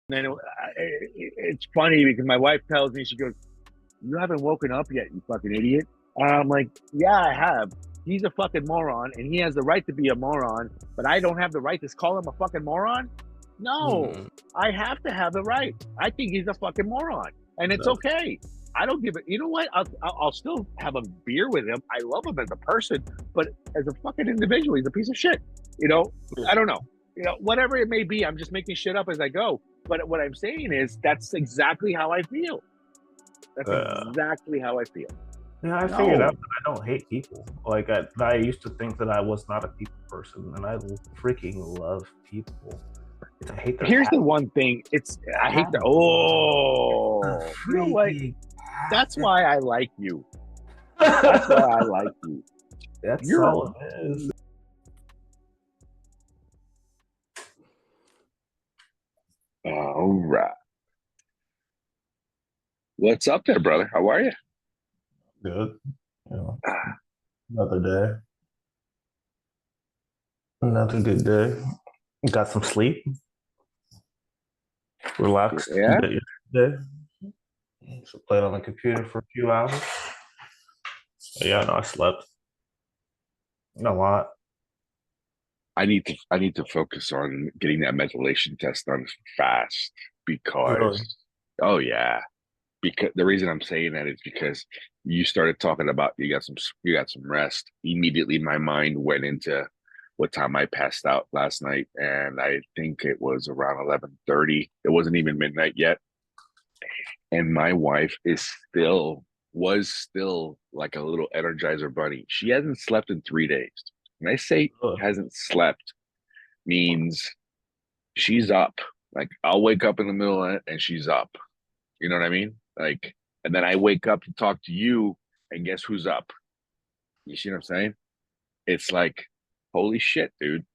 then it's funny because my wife tells me, she goes, "You haven't woken up yet, you fucking idiot." I'm like, "Yeah, I have. He's a fucking moron, and he has the right to be a moron, but I don't have the right to call him a fucking moron? No, I have to have the right. I think he's a fucking moron, and it's okay. I don't give it. You know what? I'll still have a beer with him. I love him as a person, but as a fucking individual, he's a piece of shit. I don't know. Whatever it may be, I'm just making shit up as I go. But what I'm saying is that's exactly how I feel. That's exactly how I feel. Yeah, I figured out that I don't hate people. Like I used to think that I was not a people person, and I freaking love people. I hate Here's the one thing. I hate the you know what? That's why I like you. That's why I like you. You're all it is. All right. What's up there, brother? How are you? Good. Another day. Another good day. Got some sleep. Relaxed. Yeah. Yesterday. So played on the computer for a few hours. But yeah, no, I slept. Not a lot. I need to focus on getting that methylation test done fast because because the reason I'm saying that is because you started talking about you got some rest. Immediately my mind went into what time I passed out last night, and I think it was around 11:30. It wasn't even midnight yet. And my wife was still like a little Energizer bunny. She hasn't slept in 3 days. When I say hasn't slept, means she's up. Like I'll wake up in the middle of it and she's up. You know what I mean? Like, and then I wake up to talk to you, and guess who's up? You see what I'm saying? It's like, holy shit, dude.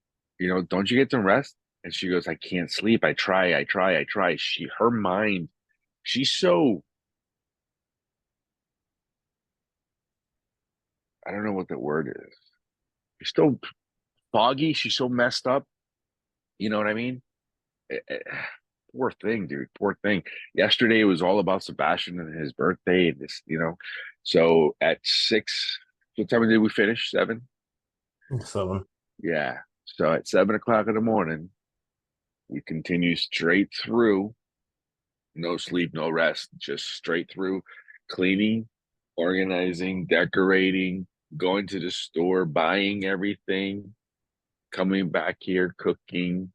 Don't you get some rest? And she goes, I can't sleep. I try. Her mind, she's so, I don't know what the word is. She's so foggy. She's so messed up. You know what I mean? Poor thing, dude. Poor thing. Yesterday it was all about Sebastian and his birthday and this, So at 6, what time did we finish? 7? 7. Yeah. So at 7 o'clock in the morning, we continue straight through. No sleep, no rest, just straight through cleaning, organizing, decorating, going to the store, buying everything, coming back here, cooking.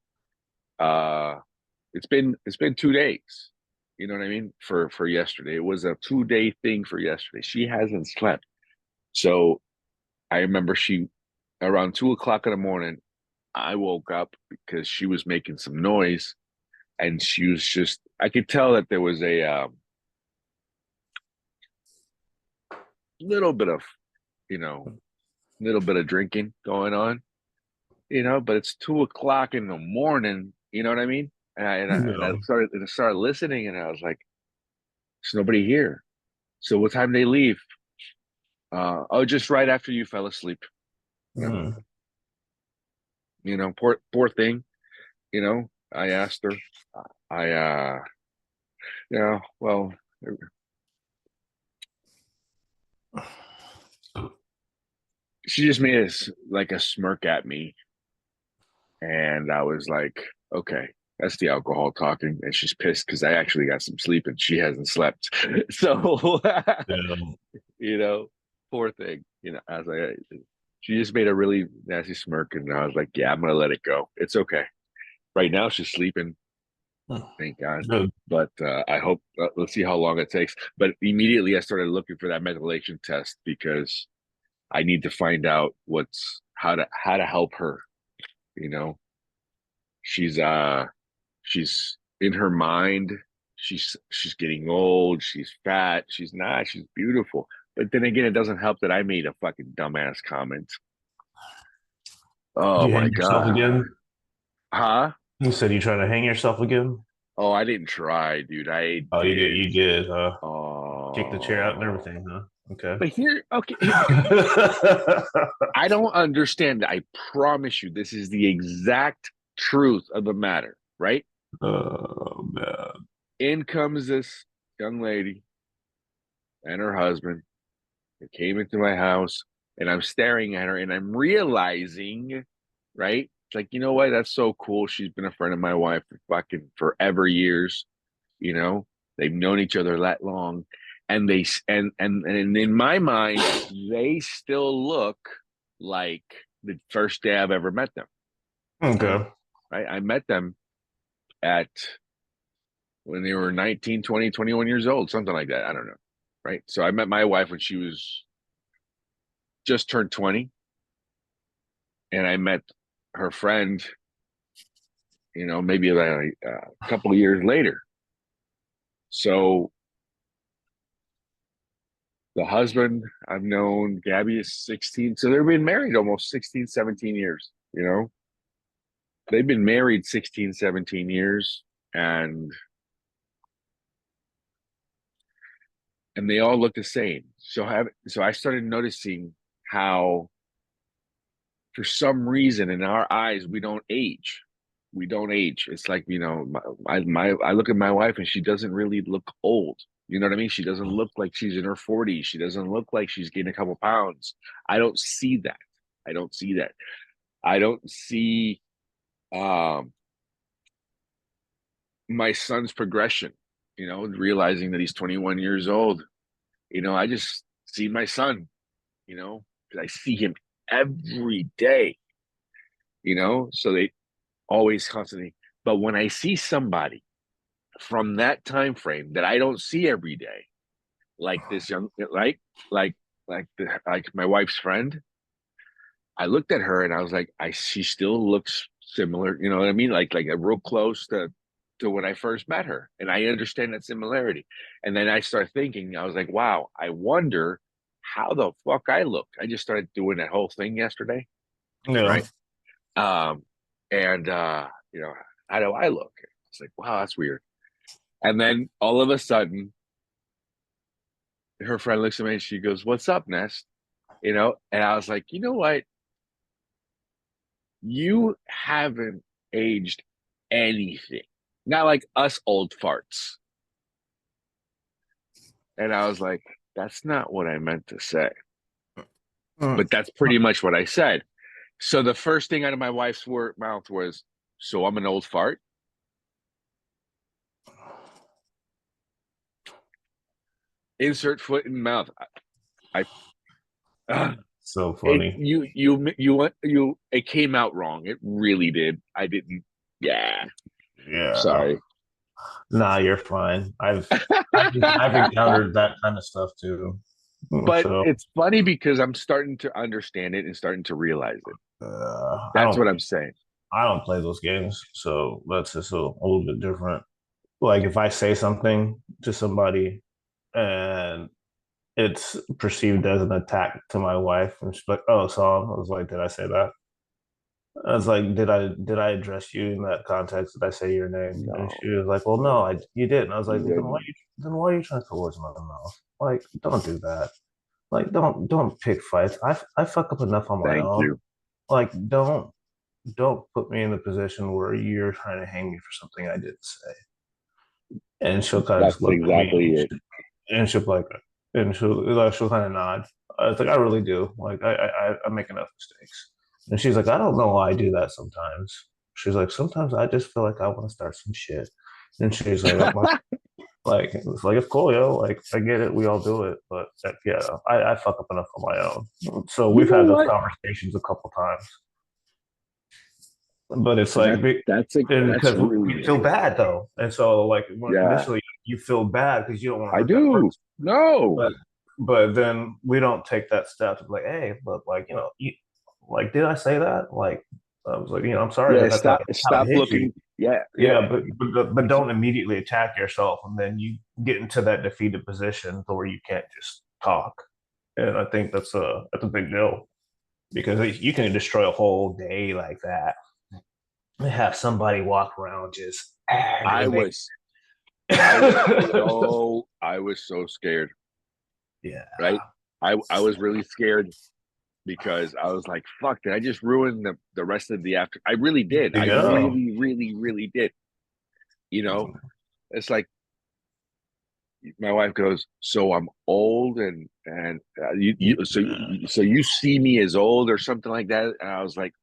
It's been 2 days. You know what I mean? For yesterday. It was a 2-day thing for yesterday. She hasn't slept. So I remember around 2 o'clock in the morning, I woke up because she was making some noise, and she was I could tell that there was a little bit of, little bit of drinking going on, but it's 2 o'clock in the morning. You know what I mean? And I started listening, and I was like, "There's nobody here." So what time they leave? Just right after you fell asleep. Poor thing. I asked her. Well, she just made a smirk at me, and I was like, okay, that's the alcohol talking, and she's pissed because I actually got some sleep and she hasn't slept. So, poor thing. I was like, she just made a really nasty smirk, and I was like, yeah, I'm gonna let it go. It's okay. Right now, she's sleeping. Thank God. But I hope. Let's see how long it takes. But immediately, I started looking for that methylation test because I need to find out how to help her. She's in her mind. She's getting old. She's fat. She's not. She's beautiful. But then again, it doesn't help that I made a fucking dumbass comment. Oh my God. Again? Huh? You said you trying to hang yourself again? Oh, I didn't try, dude. You did, huh? Oh. Kick the chair out and everything, huh? Okay. But okay. I don't understand. I promise you, this is the exact truth of the matter, right? Oh, man. In comes this young lady and her husband. They came into my house, and I'm staring at her, and I'm realizing, right? It's like, you know what? That's so cool. She's been a friend of my wife for fucking forever years. You know, they've known each other that long, and and in my mind, they still look like the first day I've ever met them. Right, Okay. right. I met them at when they were 19, 20, 21 years old, something like that. I don't know. Right. So I met my wife when she was just turned 20, and I met her friend, maybe about a couple of years later. So the husband I've known, Gabby is 16. So they've been married almost 16, 17 years, They've been married 16, 17 years, and they all look the same. So I started noticing how for some reason in our eyes we don't age. We don't age. It's like, I look at my wife and she doesn't really look old. You know what I mean? She doesn't look like she's in her 40s. She doesn't look like she's gained a couple pounds. I don't see that. I don't see that. I don't see um my son's progression, realizing that he's 21 years old. I just see my son, because I see him every day, so they always constantly. But when I see somebody from that time frame that I don't see every day, like this young, like my wife's friend, I looked at her and I was like, she still looks similar, you know what I mean? Like a real close to when I first met her. And I understand that similarity. And then I started thinking, I was like, wow, I wonder how the fuck I look. I just started doing that whole thing yesterday, Yeah. right? Um, and how do I look? It's like, wow, that's weird. And then all of a sudden, her friend looks at me and she goes, "What's up, Nest?" And I was like, you know what? You haven't aged anything. Not like us old farts. And I was like, that's not what I meant to say. Mm. But that's pretty much what I said. So the first thing out of my wife's mouth was, "So I'm an old fart?" Insert foot in mouth. I So it funny. it came out wrong. It really did. I didn't. Yeah. Yeah. Sorry. Nah, you're fine. I've encountered that kind of stuff too. But So it's funny because I'm starting to understand it and starting to realize it. I That's don't what I'm saying. I don't play those games. So that's just a little bit different. Like if I say something to somebody and it's perceived as an attack to my wife, and she's like, "Oh, so," I was like, "Did I say that?" I was like, "Did I address you in that context? Did I say your name?" And No, she was like, "Well, no, you didn't." I was like, you "Well, didn't. then why are you trying to put words in my mouth? Like, don't do that. Like, don't pick fights. I fuck up enough on my Thank own. you. Like, don't put me in the position where you're trying to hang me for something I didn't say." And she'll kind of That's just look at me, exactly it. and she'll like, and she'll kind of nod. It's like I really do. Like I make enough mistakes. And she's like, I don't know why I do that sometimes. She's like, sometimes I just feel like I want to start some shit. And she's like, it's cool, yo. Like I get it, we all do it, but yeah, I fuck up enough on my own. So You we've know had those what? conversations a couple times, but it's And like, and that's because really we feel bad though, and so like yeah. initially you feel bad because you don't want to I hurt that do. person, No. but then we don't take that step to be like, hey, but like like did I say that? Like I was like, I'm sorry Yeah. that that's how it Stop hit you. looking. Yeah. Yeah, Yeah. but don't immediately attack yourself, and then you get into that defeated position to where you can't just talk. And I think that's a big deal because you can destroy a whole day like that. Have somebody walk around just I aggravated. was I was I was so scared. Yeah. Right. I was really scared because I was like, fuck, did I just ruin the rest of the after? I really did. I Yeah. really, really, really did. You know, it's like my wife goes, so I'm old and Yeah. so you see me as old or something like that. And I was like,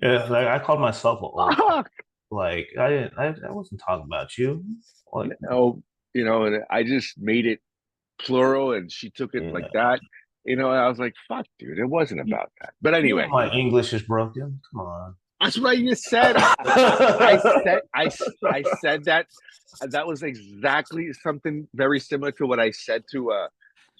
Yeah, like I called myself an old fart. fuck, Like I didn't, I wasn't talking about you. Like, no, and I just made it plural and she took it like yeah. that. And I was like, fuck, dude, it wasn't about that. But You know anyway, my English is broken. Come on. that's what I just said. I said that. That was exactly something very similar to what I said to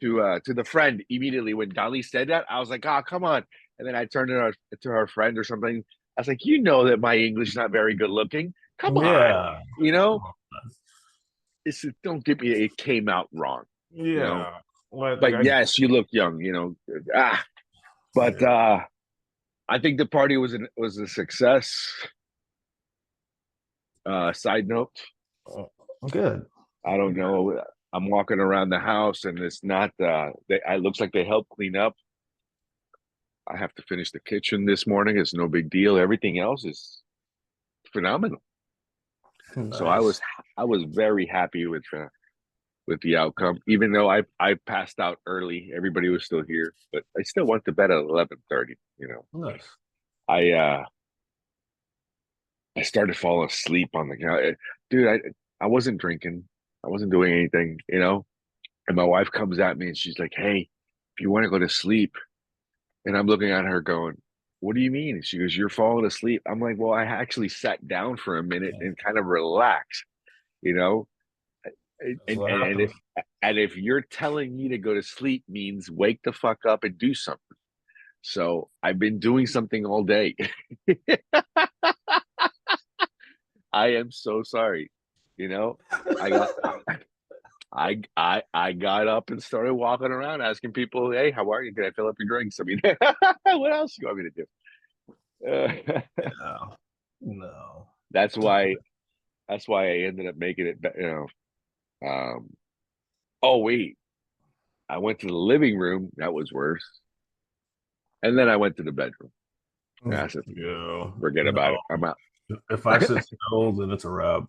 the friend immediately when Dolly said that. I was like, oh, come on. And then I turned to her friend or something. I was like, you know that my English is not very good looking. Come on, Yeah. you Come know. on. Don't get me. It came out wrong, you know. Yeah. Like But I yes, you look young, you know. But yeah. I think the party was a success. Side note, Good. I don't know. I'm walking around the house and it's not. It looks like they helped clean up. I have to finish the kitchen this morning. It's no big deal. Everything else is phenomenal. So Nice. I was very happy with the outcome. Even though I passed out early, everybody was still here, but I still went to bed at 11:30. Nice. I I started falling asleep on the couch. Dude, I wasn't drinking. I wasn't doing anything. And my wife comes at me and she's like, "Hey, if you want to go to sleep," and I'm looking at her going, "What do you mean?" And she goes, "You're falling asleep." I'm like, "Well, I actually sat down for a minute and kind of relaxed, you know." And That's and, what and happens. if you're telling me to go to sleep means wake the fuck up and do something. So I've been doing something all day. I am so sorry. You know, I got I got up and started walking around asking people, "Hey, how are you? Can I fill up your drinks?" I mean, what else do you want me to do? No. No. that's why that's why I ended up making it. Oh wait, I went to the living room. That was worse. And then I went to the bedroom. And I said, Yeah. forget No. about it. I'm out. If I sit still, then it's a wrap.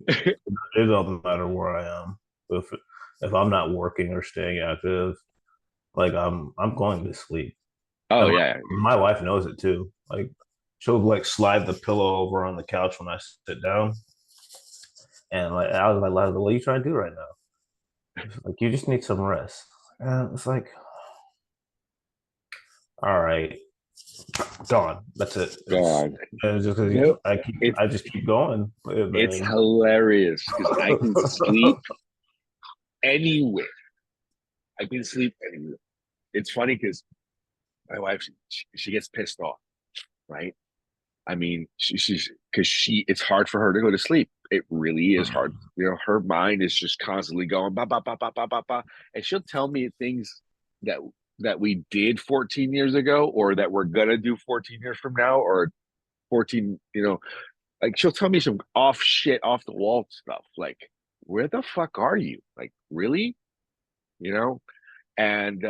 It doesn't matter where I am. If I'm not working or staying active, like I'm going to sleep. Oh And yeah. my wife knows it too. Like she'll like slide the pillow over on the couch when I sit down, and like I was like, "What are you trying to do right now?" She's like, "You just need some rest." And it's like, all right, gone. That's it. God. It's just because No, it's I just keep going. And it's then, hilarious because I can sleep anywhere. I can sleep anywhere. It's funny because my wife she gets pissed off, right? I mean, she's because it's hard for her to go to sleep. It really is hard. Her mind is just constantly going ba ba ba ba ba ba ba, and she'll tell me things that that we did 14 years ago, or that we're gonna do 14 years from now, or 14. Like she'll tell me some off the wall stuff. Like, where the fuck are you? Like, really? You know? And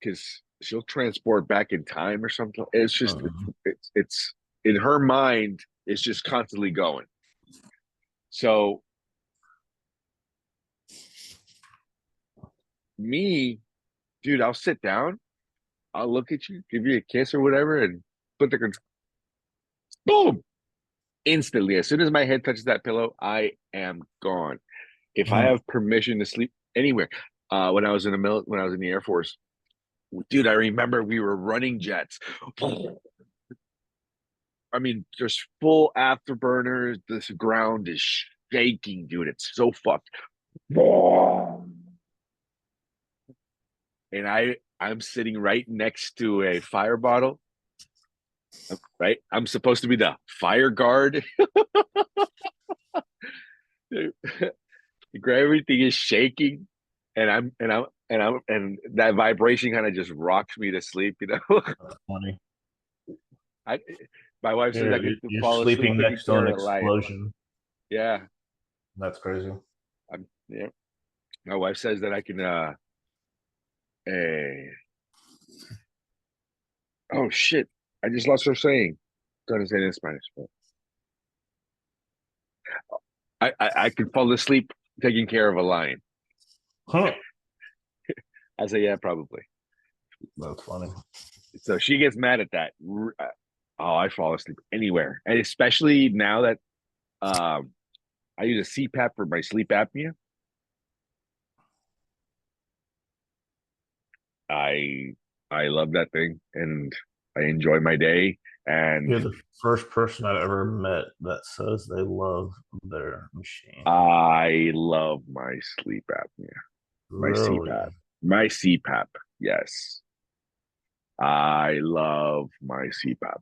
because she'll transport back in time or something. It's just it's in her mind. It's just constantly going. So me, dude, I'll sit down, I'll look at you, give you a kiss or whatever, and put the boom instantly. As soon as my head touches that pillow, I am gone. If I have permission to sleep anywhere, when I was in when I was in the Air Force, dude, I remember we were running jets. I mean, just full afterburners. This ground is shaking, dude. It's so fucked. And I'm sitting right next to a fire bottle. Right, I'm supposed to be the fire guard. Everything is shaking, and that vibration kind of just rocks me to sleep. funny. I my wife says I could You're fall asleep sleeping taking next to care an of the lion. explosion. Yeah, That's crazy. yeah. My wife says that I can. Eh, oh shit! I just lost her saying. I'm trying to say it in Spanish, but I could fall asleep taking care of a lion. Huh. I say, yeah, probably. That's funny. So she gets mad at that. Oh, I fall asleep anywhere, and especially now that um, I use a CPAP for my sleep apnea. I I love that thing, and I enjoy my day. And You're the first person I've ever met that says they love their machine. I love my sleep apnea, my Really? CPAP, my CPAP. Yes, I love my CPAP.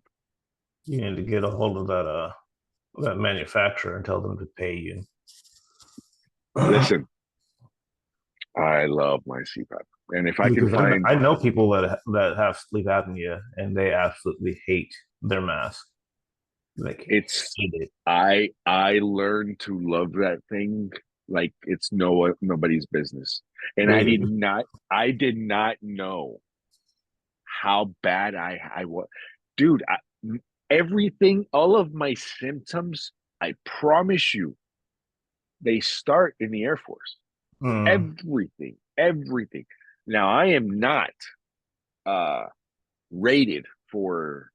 You need to get a hold of that manufacturer and tell them to pay you. Listen, I love my CPAP, and if I can Because find, I know people that have sleep apnea and they absolutely hate their mask. Like it's hate it. I learned to love that thing like it's nobody's business, and Really? I did not know how bad I was, dude. Everything, all of my symptoms, I promise you, they start in the Air Force. Mm. Everything. Now I am not uh rated for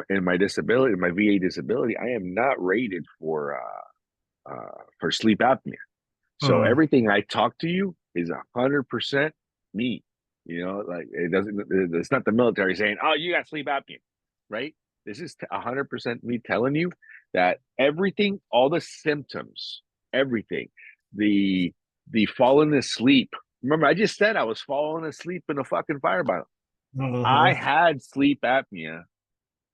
in my disability, my VA disability. I am not rated for sleep apnea. So Mm. everything I talk to you is 100% me. You know, like it doesn't. It's not the military saying, "Oh, you got sleep apnea," right? This is 100% me telling you that everything, all the symptoms, everything, the the falling asleep. Remember, I just said I was falling asleep in a fucking fire bottle. I Hmm. had sleep apnea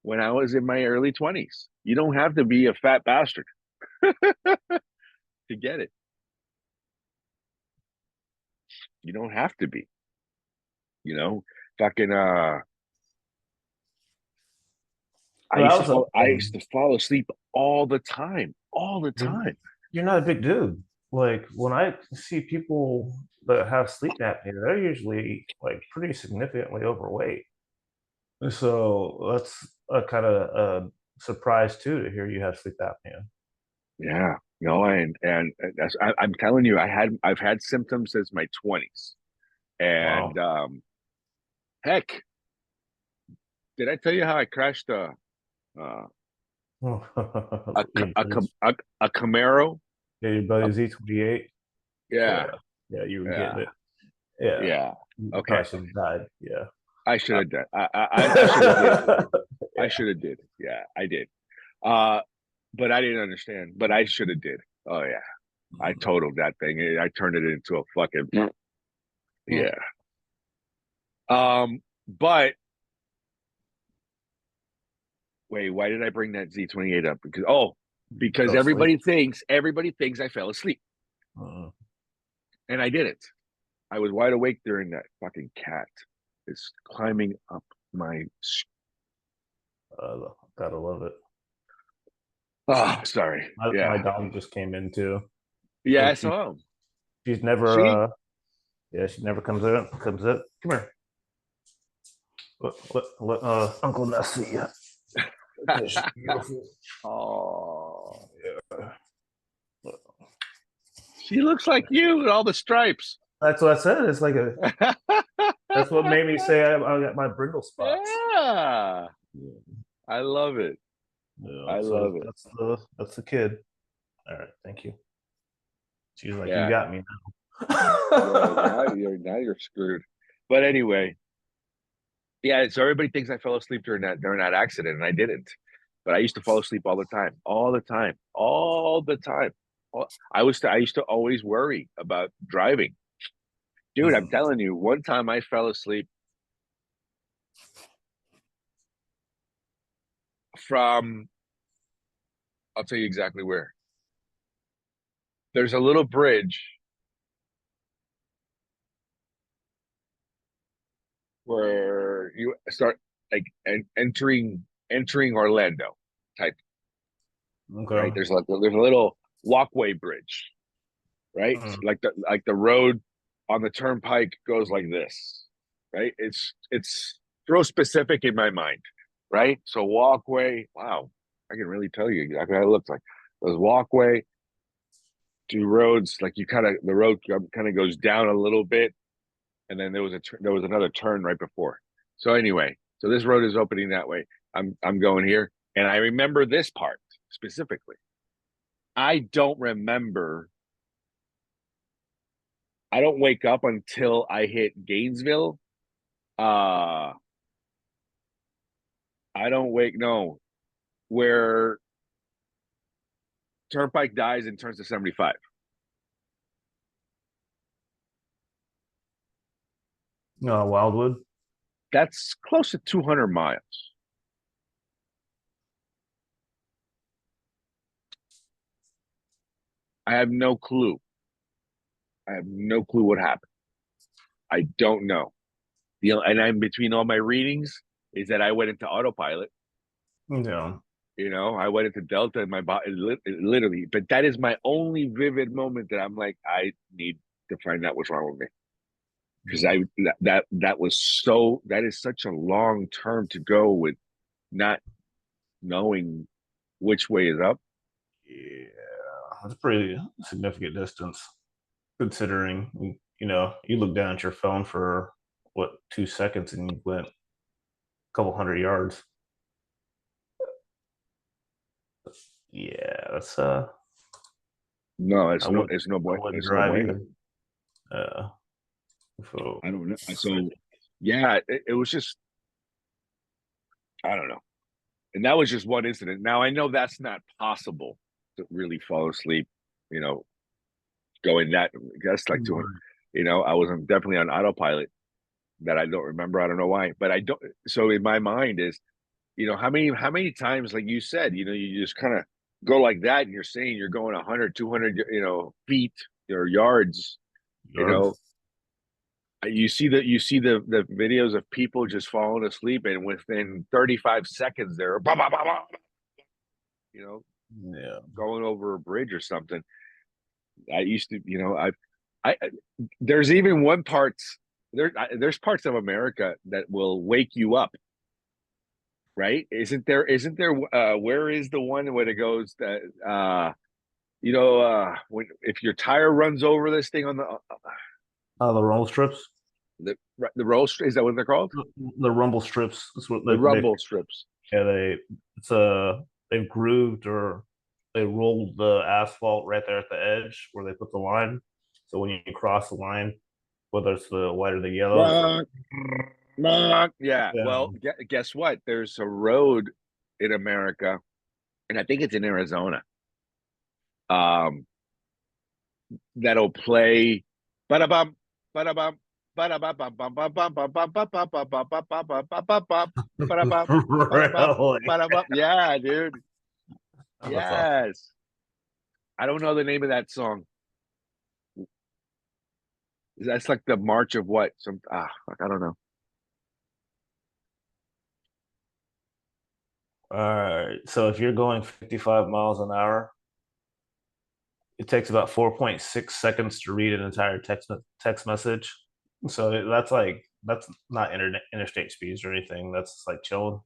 when I was in my early 20s. You don't have to be a fat bastard to get it. You don't have to be, you know, fucking Well, that was the I used thing. to fall asleep all the time, all the You're, time. you're not a big dude. Like when I see people that have sleep apnea, they're usually like pretty significantly overweight. So that's a kind of a surprise too to hear you have sleep apnea. Yeah. No, and that's, I'm telling you, I've had symptoms since my 20s. Wow. And heck, did I tell you how I crashed uh, Your buddies, a Camaro? yeah, your A, buddy Z28. Yeah, yeah, yeah, you were getting yeah, it. Yeah, yeah. you Okay, probably should have died. Yeah. I should have done. I should have did. I Yeah. should have did. Yeah, I did. Uh, but I didn't understand. But I should have did. Oh yeah, I totaled that thing. I turned it into a fucking Mm. yeah. But wait, why did I bring that Z28 up? Because Fell asleep. everybody thinks I fell asleep, Mm. and I didn't. I was wide awake during that fucking cat is climbing up my. Gotta love it. Oh, sorry. My Yeah, dog just came in too, yeah. I and saw him. she's never See, yeah, she never comes in. Come here. Let Uncle Ness see you. Okay, she's beautiful. oh, Yeah. she looks like you with all the stripes. That's what I said. It's like a that's what made me say I got my brindle spots. Yeah, Yeah. I love it. Yeah, I so love it. that's the kid. All right, thank you. She's like, you Yeah, got me yeah. now. Now you're screwed. But anyway, yeah. So everybody thinks I fell asleep during that accident, and I didn't. But I used to fall asleep all the time, all the time. I used to always worry about driving, dude. I'm Hmm. telling you, one time I fell asleep from. I'll tell you exactly where. There's a little bridge where you start like entering Orlando type, right? Okay. There's a little walkway bridge, right? Mm. Like the road on the turnpike goes like this, right? It's real specific in my mind, right? So walkway, wow, I can really tell you exactly how it looks like. There's walkway, two roads. Like the road kind of goes down a little bit, and then there was another turn right before. So anyway, so this road is opening that way. I'm going here, and I remember this part specifically. I don't remember. I don't wake up until I hit Gainesville. Uh I don't wake no where Turnpike dies and turns to 75. Wildwood. That's close to 200 miles. I have no clue. I have no clue what happened. I don't know. And I'm between all my readings is that I went into autopilot. Yeah. I went into Delta and my body literally, but that is my only vivid moment that I'm like, I need to find out what's wrong with me. Because that is such a long term to go with not knowing which way is up. Yeah, that's a pretty significant distance considering you look down at your phone for what 2 seconds and you went a couple hundred yards. Yeah, that's No, I would it's no I way. wouldn't It's no drive way. either. Uh, so I don't know. So yeah, it was just I don't know. And that was just one incident. Now I know that's not possible to really fall asleep, you know, going that's like 200. I was definitely on autopilot that I don't remember. I don't know why, but I don't. So in my mind is, how many times, like you said, you just kind of go like that, and you're saying you're going 100, 200, feet or yards. You know, yards. you see the videos of people just falling asleep, and within 35 seconds, they're bah, bah, bah, bah, you know Yeah. going over a bridge or something. I used to, I there's even one parts there's parts of America that will wake you up, right? Isn't there where is the one where it goes that when if your tire runs over this thing on The rumble strips. the the roll is that what they're called? The rumble strips. That's what The they rumble strips. yeah, it's they've grooved or they rolled the asphalt right there at the edge where they put the line. So when you cross the line, whether it's the white or the yellow, it's like Yeah. Well, down. guess what? There's a road in America, and I think it's in Arizona. Um, that'll play ba-da-bum, ba-da-bum, ba-da-bum, bum, bum, bum, bum, bum, bum, bum, bum, bum, bum, bum, bum, bum, bum, bum, ba-da-bum, ba-da-bum, Really? ba-da-bum. Yeah, dude. Oh, that's awesome. Yes. I don't know the name of that song. That's like the march of what? I don't know. All right. So if you're going 55 miles an hour, it takes about 4.6 seconds to read an entire text message. So that's not interstate speeds or anything. That's like chilling.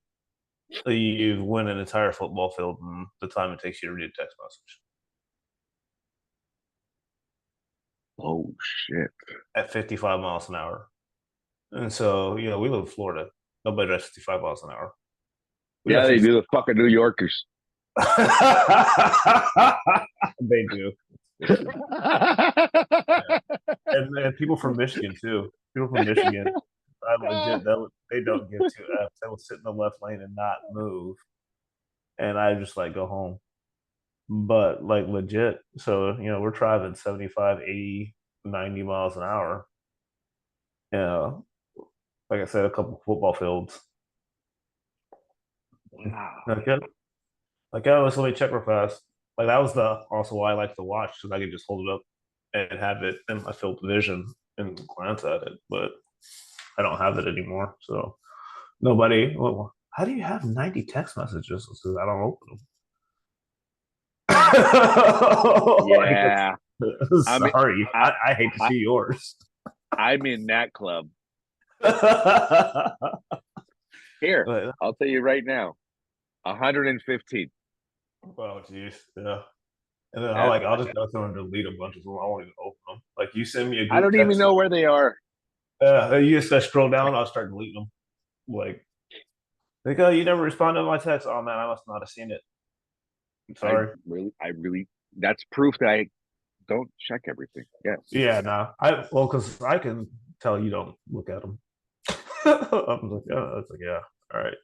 You win an entire football field in the time it takes you to read a text message Oh shit. at 55 miles an hour. And so, we live in Florida. Nobody drives 55 miles an hour. We Yeah, drive they 50. do the fucking New Yorkers. They do. And people from Michigan too. People from Michigan, I legit they don't give two F's. They will sit in the left lane and not move, and I just like go home. But like legit, so we're driving 75, 80, 90 miles an hour. Like I said, a couple football fields. Wow. Like I was let me check real fast. Like that was the also why I like to watch because I could just hold it up and have it in my field of vision and glance at it. But I don't have it anymore. So nobody. Well, how do you have 90 text messages? Because I don't open them. Yeah. I'm Sorry, I, I hate to I see yours. I'm in that club. but Here, I'll tell you right now. 115. oh, geez, yeah. And then Uh, I'll just go through and delete a bunch of them. I won't even open them. Like you send me a I group don't even text, know where they are. you just scroll down, I'll start deleting them. Like, oh, you never responded to my text. Oh man, I must not have seen it. I'm sorry. I really, that's proof that I don't check everything. Yes. Yeah, no. Because I can tell you don't look at them. I'm like, oh, it's like, yeah, all right.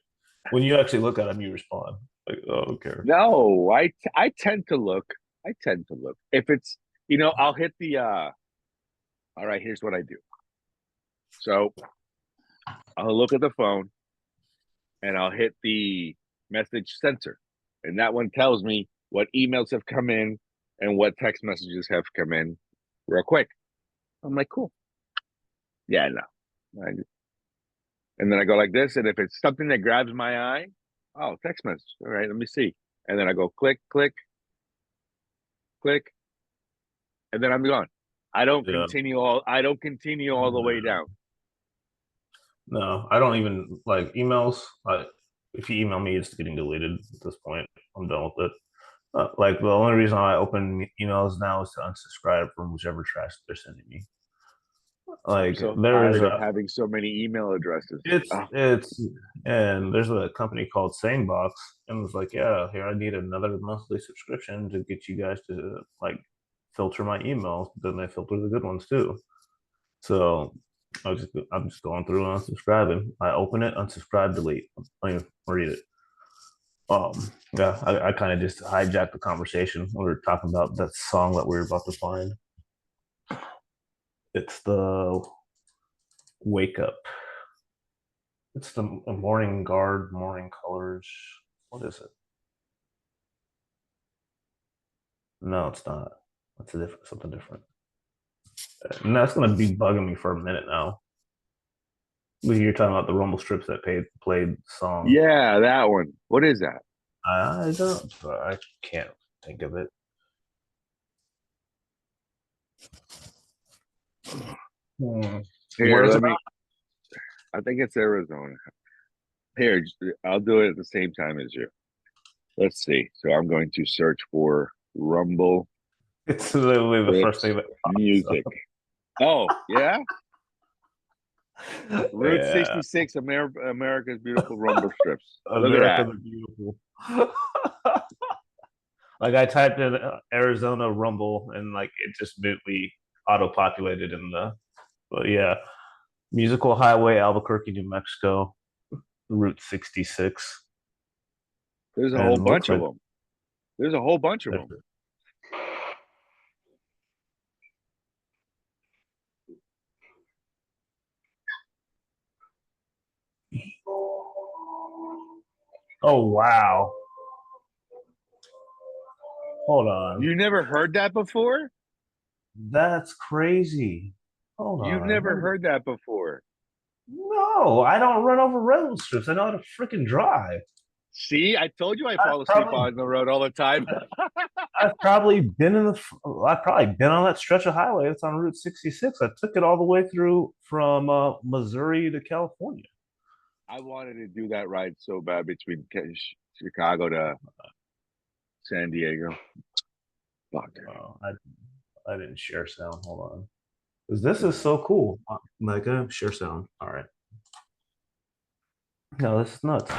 When you actually look at them, you respond. Like, oh, I don't care. No, I tend to look. I tend to look. If it's, I'll hit the all right, here's what I do. So I'll look at the phone and I'll hit the message censor. And that one tells me what emails have come in and what text messages have come in real quick. I'm like, cool. Yeah, no. And then I go like this. And if it's something that grabs my eye, oh, text message. All right, let me see. And then I go click, click, click, and then I'm gone. Yeah. I don't continue all the way down. No, I don't even like emails. If you email me, it's getting deleted at this point. I'm done with it. Like the only reason I open emails now is to unsubscribe from whichever trash they're sending me. I'm Like so there's tired of a having so many email addresses. Oh, it's and there's a company called Sanebox and was like, yeah, here I need another monthly subscription to get you guys to like filter my emails. Then they filter the good ones too. So I'm just going through and unsubscribing. I open it, unsubscribe, delete. I don't even read it. Um, yeah, I kind of just hijacked the conversation. We were talking about that song that we were about to find. It's the Wake Up. It's the Morning Guard, Morning Colors. What is it? No, it's not. That's a different something different. And that's gonna be bugging me for a minute now. You're talking about the Rumble strips that played the song. yeah, that one. What is that? I don't. I can't think of it. Hmm. Here, Where's it? let me. I think it's Arizona. Here, I'll do it at the same time as you. Let's see. So I'm going to search for Rumble It's literally the first Rips thing that pops music. up. Oh, yeah? Route Yeah, 66, America's Beautiful Rumble Strips. Look at America that. the Beautiful. Like I typed in Arizona Rumble and like it just immediately auto populated in the. But yeah, musical highway Albuquerque, New Mexico, Route 66, There's a whole and looks bunch of like. them. There's a whole bunch of them. Oh wow! Hold on, You never heard that before? that's crazy. Hold You've on. never heard that before. No, I don't run over road strips. I know how to freaking drive. See, I told you I I've fall asleep probably on the road all the time. I've probably been in the I've probably been on that stretch of highway that's on Route 66. I took it all the way through from Missouri to California. I wanted to do that ride so bad between Chicago to San Diego. Fuck. Oh, I didn't share sound. Hold on, because this is so cool. Like share sound. All right. No, this is nuts.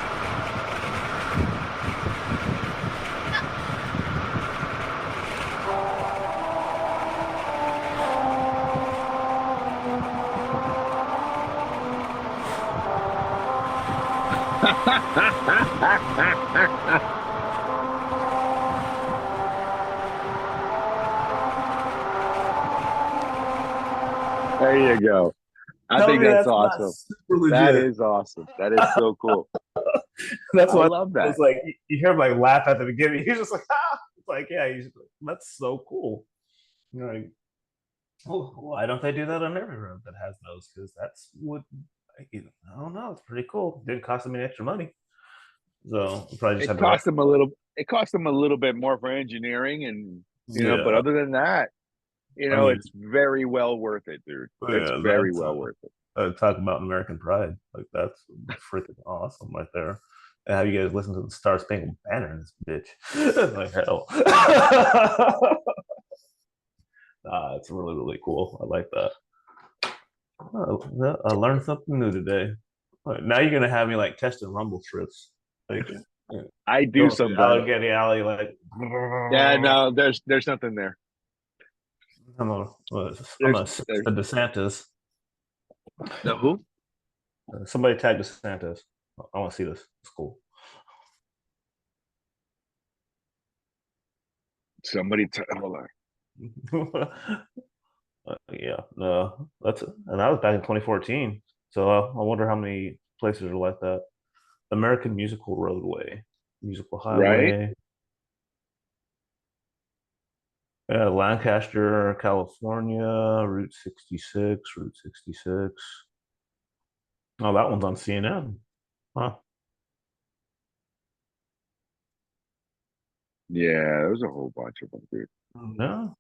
There you go. I Tell think me that's that's not awesome. super That legit. is awesome. That is so cool. That's I what love it's that. like. You hear him like laugh at the beginning. He's just like, ah. It's like, yeah, he's that's so cool. You're like, oh, why don't they do that on every road that has those? Because that's what I don't know. It's pretty cool. Didn't cost them any extra money, so probably just It had the right. cost them a little. It cost them a little bit more for engineering, and but Yeah, other than that, I mean, it's very well worth it, dude. It's yeah, very that's well worth it. talk about American pride. Like that's freaking awesome right there. Have you guys listened to the Star Spangled Banner in this bitch? Like hell. It's really, really cool. I like that. I learned something new today. Now you're gonna have me like testing rumble strips, like I do going through sometimes. Allegheny Alley, like Yeah, no, there's nothing there. I'm a I'm There's a the DeSantis. the who? Somebody tag DeSantis. I want to see this. It's cool. Hold on. Yeah, no, and that was back in 2014. So I wonder how many places are like that. American Musical Roadway, Musical Right? Highway, yeah, Lancaster, California, Route 66, Route 66. Oh, that one's on CNN. Huh? Yeah, there's a whole bunch of them, dude. No.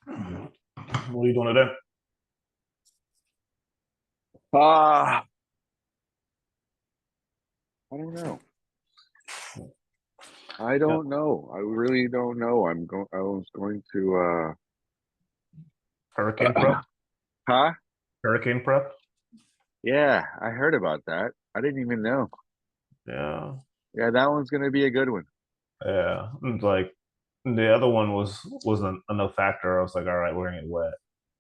What are you doing today? Ah, I don't know. I Yeah, don't know. I really don't know. I was going to hurricane prep. huh? Hurricane prep. Yeah, I heard about that. I didn't even know. Yeah, Yeah, that one's gonna be a good one. yeah. It's like the other one was a no factor. I was like, all right, we're gonna get wet.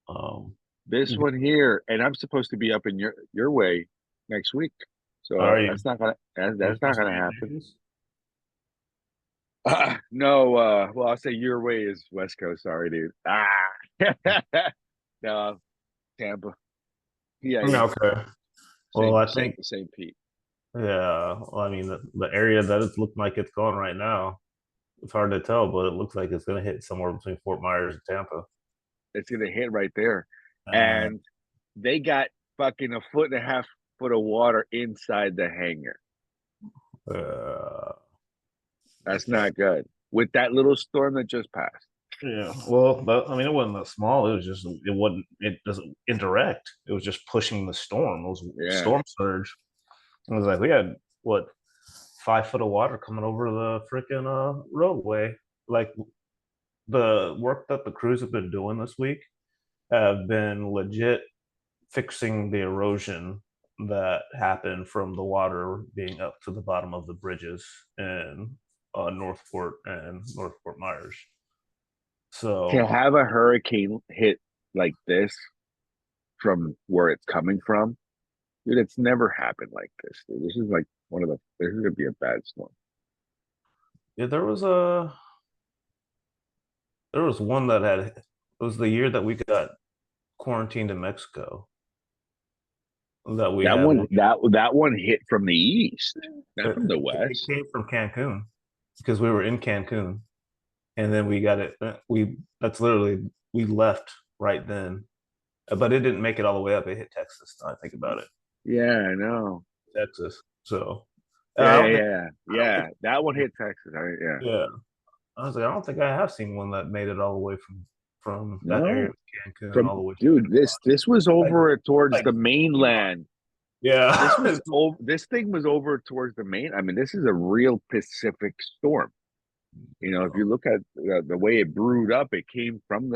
Um, This one here, and I'm supposed to be up in your way next week. So are you? that's You're not supposed to gonna be in happen. Naples? No, well, I'll say your way is West Coast. Sorry, dude. No, Tampa. Yeah, yeah. Okay. Well, Same, I same, think same Pete. yeah. Well, I mean, the area that it's looking like it's going right now, it's hard to tell, but it looks like it's going to hit somewhere between Fort Myers and Tampa. It's gonna hit right there, Uh, and they got fucking a foot and a half foot of water inside the hangar. uh, That's not good. With that little storm that just passed. yeah. Well, I mean, it wasn't that small. It was just it wasn't. It doesn't indirect. It was just pushing the storm. It was Yeah. storm surge. It was like we had what 5 foot of water coming over the freaking roadway. Like the work that the crews have been doing this week have been legit fixing the erosion that happened from the water being up to the bottom of the bridges in North Fort and North Fort Myers. To So have a hurricane hit like this from where it's coming from, dude, it's never happened like this. Dude. This is like this is gonna be a bad storm. yeah, there was one that had it was the year that we got quarantined in Mexico that we That had one that one hit from the east, not from the it west. came from Cancun because we were in Cancun and then we got it we that's literally we left right then but it didn't make it all the way up. It hit Texas. Now I think about it, Yeah, I know. Texas. So I Yeah, yeah, don't think yeah, I don't think yeah. That one hit Texas. Yeah. yeah. I was like, I don't think I have seen one that made it all the way from that area No, of Cancun from all the way to dude, this was like over towards like the mainland. This yeah. was over. This thing was over towards the main. I mean, this is a real Pacific storm. If you look at the way it brewed up, it came from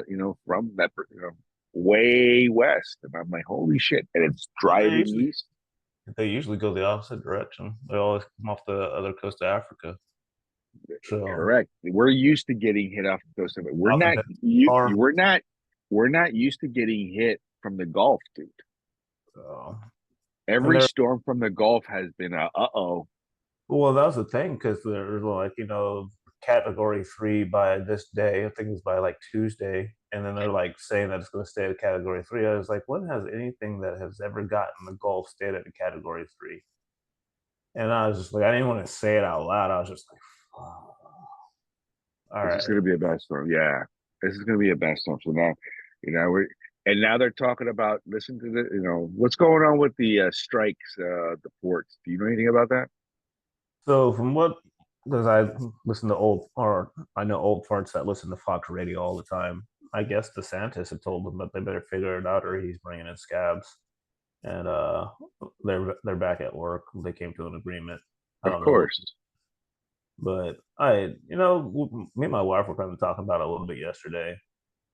from that, way west. And I'm like, holy shit! And it's they driving usually east. they usually go the opposite direction. They always come off the other coast of Africa. So Correct. We're used to getting hit off the coast of it. We're off the not. best You. far. We're not used to getting hit from the Gulf, dude. So, and Every they're storm from the Gulf has been a oh. well, that was the thing because there's like category 3 by this day. I think it's by like Tuesday, and then they're like saying that it's going to stay at category 3. I was like, when has anything that has ever gotten the Gulf stayed at a category 3? And I was just like, I didn't want to say it out loud. I was just like, oh, all This is right. going to be a bad storm. Yeah, this is going to be a bad storm. So now, we're and now they're talking about listen to what's going on with the strikes, the ports. Do you know anything about that? So from what because I listen to old or I know old farts that listen to Fox Radio all the time. I guess DeSantis had told them that they better figure it out or he's bringing in scabs. and they're back at work. They came to an agreement. I Of don't know what, course. but me and my wife were kind of talking about it a little bit yesterday,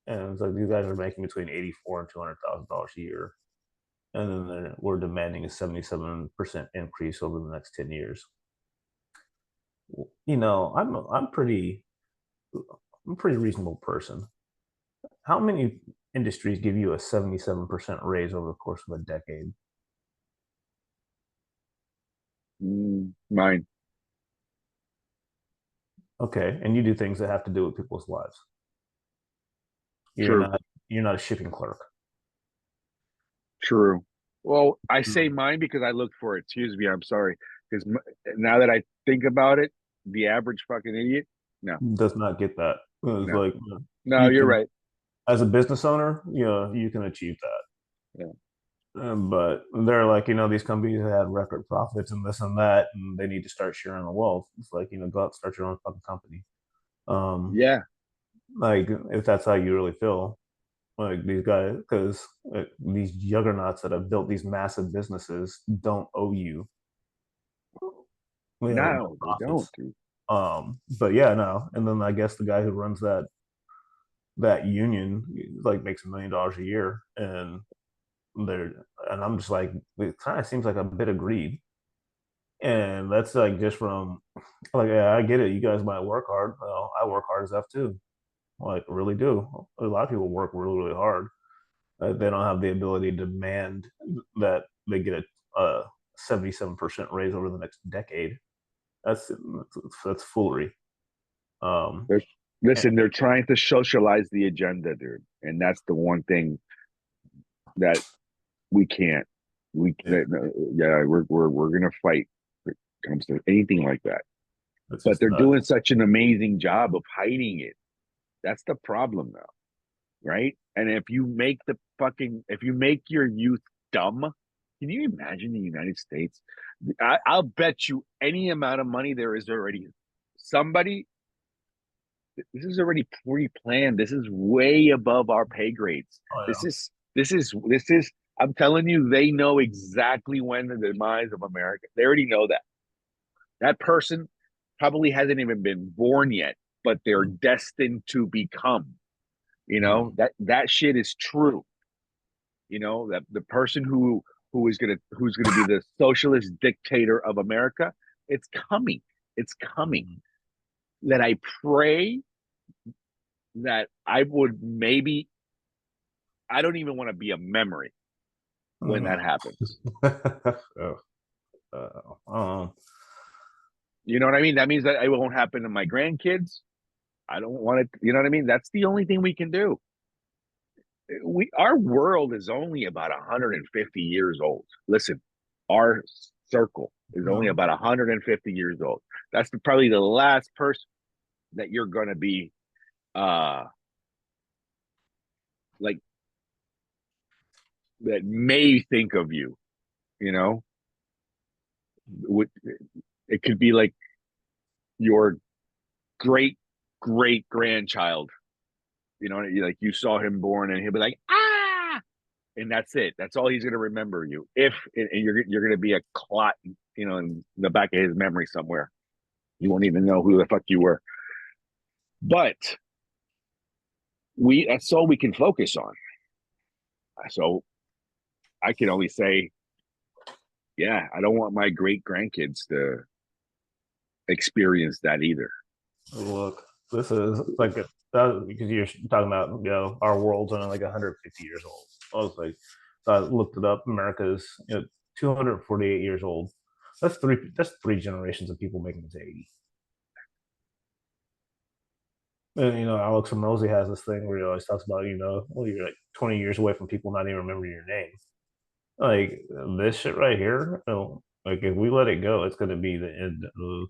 and it's like these guys are making between 84 and $200,000 a year, and then we're demanding a 77% increase over the next 10 years. I'm a pretty reasonable person. How many industries give you a 77% raise over the course of a decade? Mine. Okay, and you do things that have to do with people's lives. You're True. not you're not a shipping clerk. True. Well, I say Mm. mine because I looked for it. Excuse me. I'm sorry. Because now that I think about it, the average fucking idiot. No, Does not get that. It's no, like no. you You're can, right. as a business owner, you can achieve that. Yeah. But they're like, these companies that had record profits and this and that, and they need to start sharing the wealth. It's like, go out and start your own fucking company. Um, Yeah. like if that's how you really feel, like these guys, because these juggernauts that have built these massive businesses don't owe you, the No, they don't, profits. dude. But yeah, no. And then I guess the guy who runs that union like makes $1 million a year, and they're and I'm just like, it kind of seems like a bit of greed. And that's like just from like, yeah, I get it. You guys might work hard. Well, I work hard as F too. Like, really do. A lot of people work really, really hard. They don't have the ability to demand that they get a 77% raise over the next decade. That's foolery. Um, They're, and, listen, they're trying to socialize the agenda, dude, and that's the one thing that we can't. yeah, Yeah, we're gonna fight when it comes to anything like that. it's But just they're nuts. doing such an amazing job of hiding it. That's the problem, though, right? And if you make your youth dumb, can you imagine the United States? I'll bet you any amount of money there is already somebody. This is already pre-planned. This is way above our pay grades. Oh This yeah. is this is. I'm telling you, they know exactly when the demise of America. They already know that. That person probably hasn't even been born yet, but they're destined to become. Mhm. That shit is true. That the person who's gonna be the socialist dictator of America, it's coming. It's coming. Mhm. That I pray that I would maybe I don't even want to be a memory when Mhm. that happens. Oh, um, You know what I mean? That means that it won't happen to my grandkids. I don't want it. You know what I mean? That's the only thing we can do. Our world is only about 150 years old. Listen, our circle is only no. about 150 years old. That's probably the last person that you're going to be uh like that may think of you. You know, it could be like your great great grandchild. Like you saw him born, and he'll be like, ah, and that's it. That's all he's gonna remember you. If and you're gonna be a clot, in the back of his memory somewhere. You won't even know who the fuck you were. But that's all we can focus on. So I can only say, yeah, I don't want my great grandkids to experience that either. Look, this is like because you're talking about our world's only like 150 years old. I was like, so I looked it up. America's 248 years old. That's three generations of people making it to 80. And Alex Ramosi has this thing where he always talks about well, you're like 20 years away from people not even remembering your name. Like this shit right here. Like if we let it go, it's going to be the end of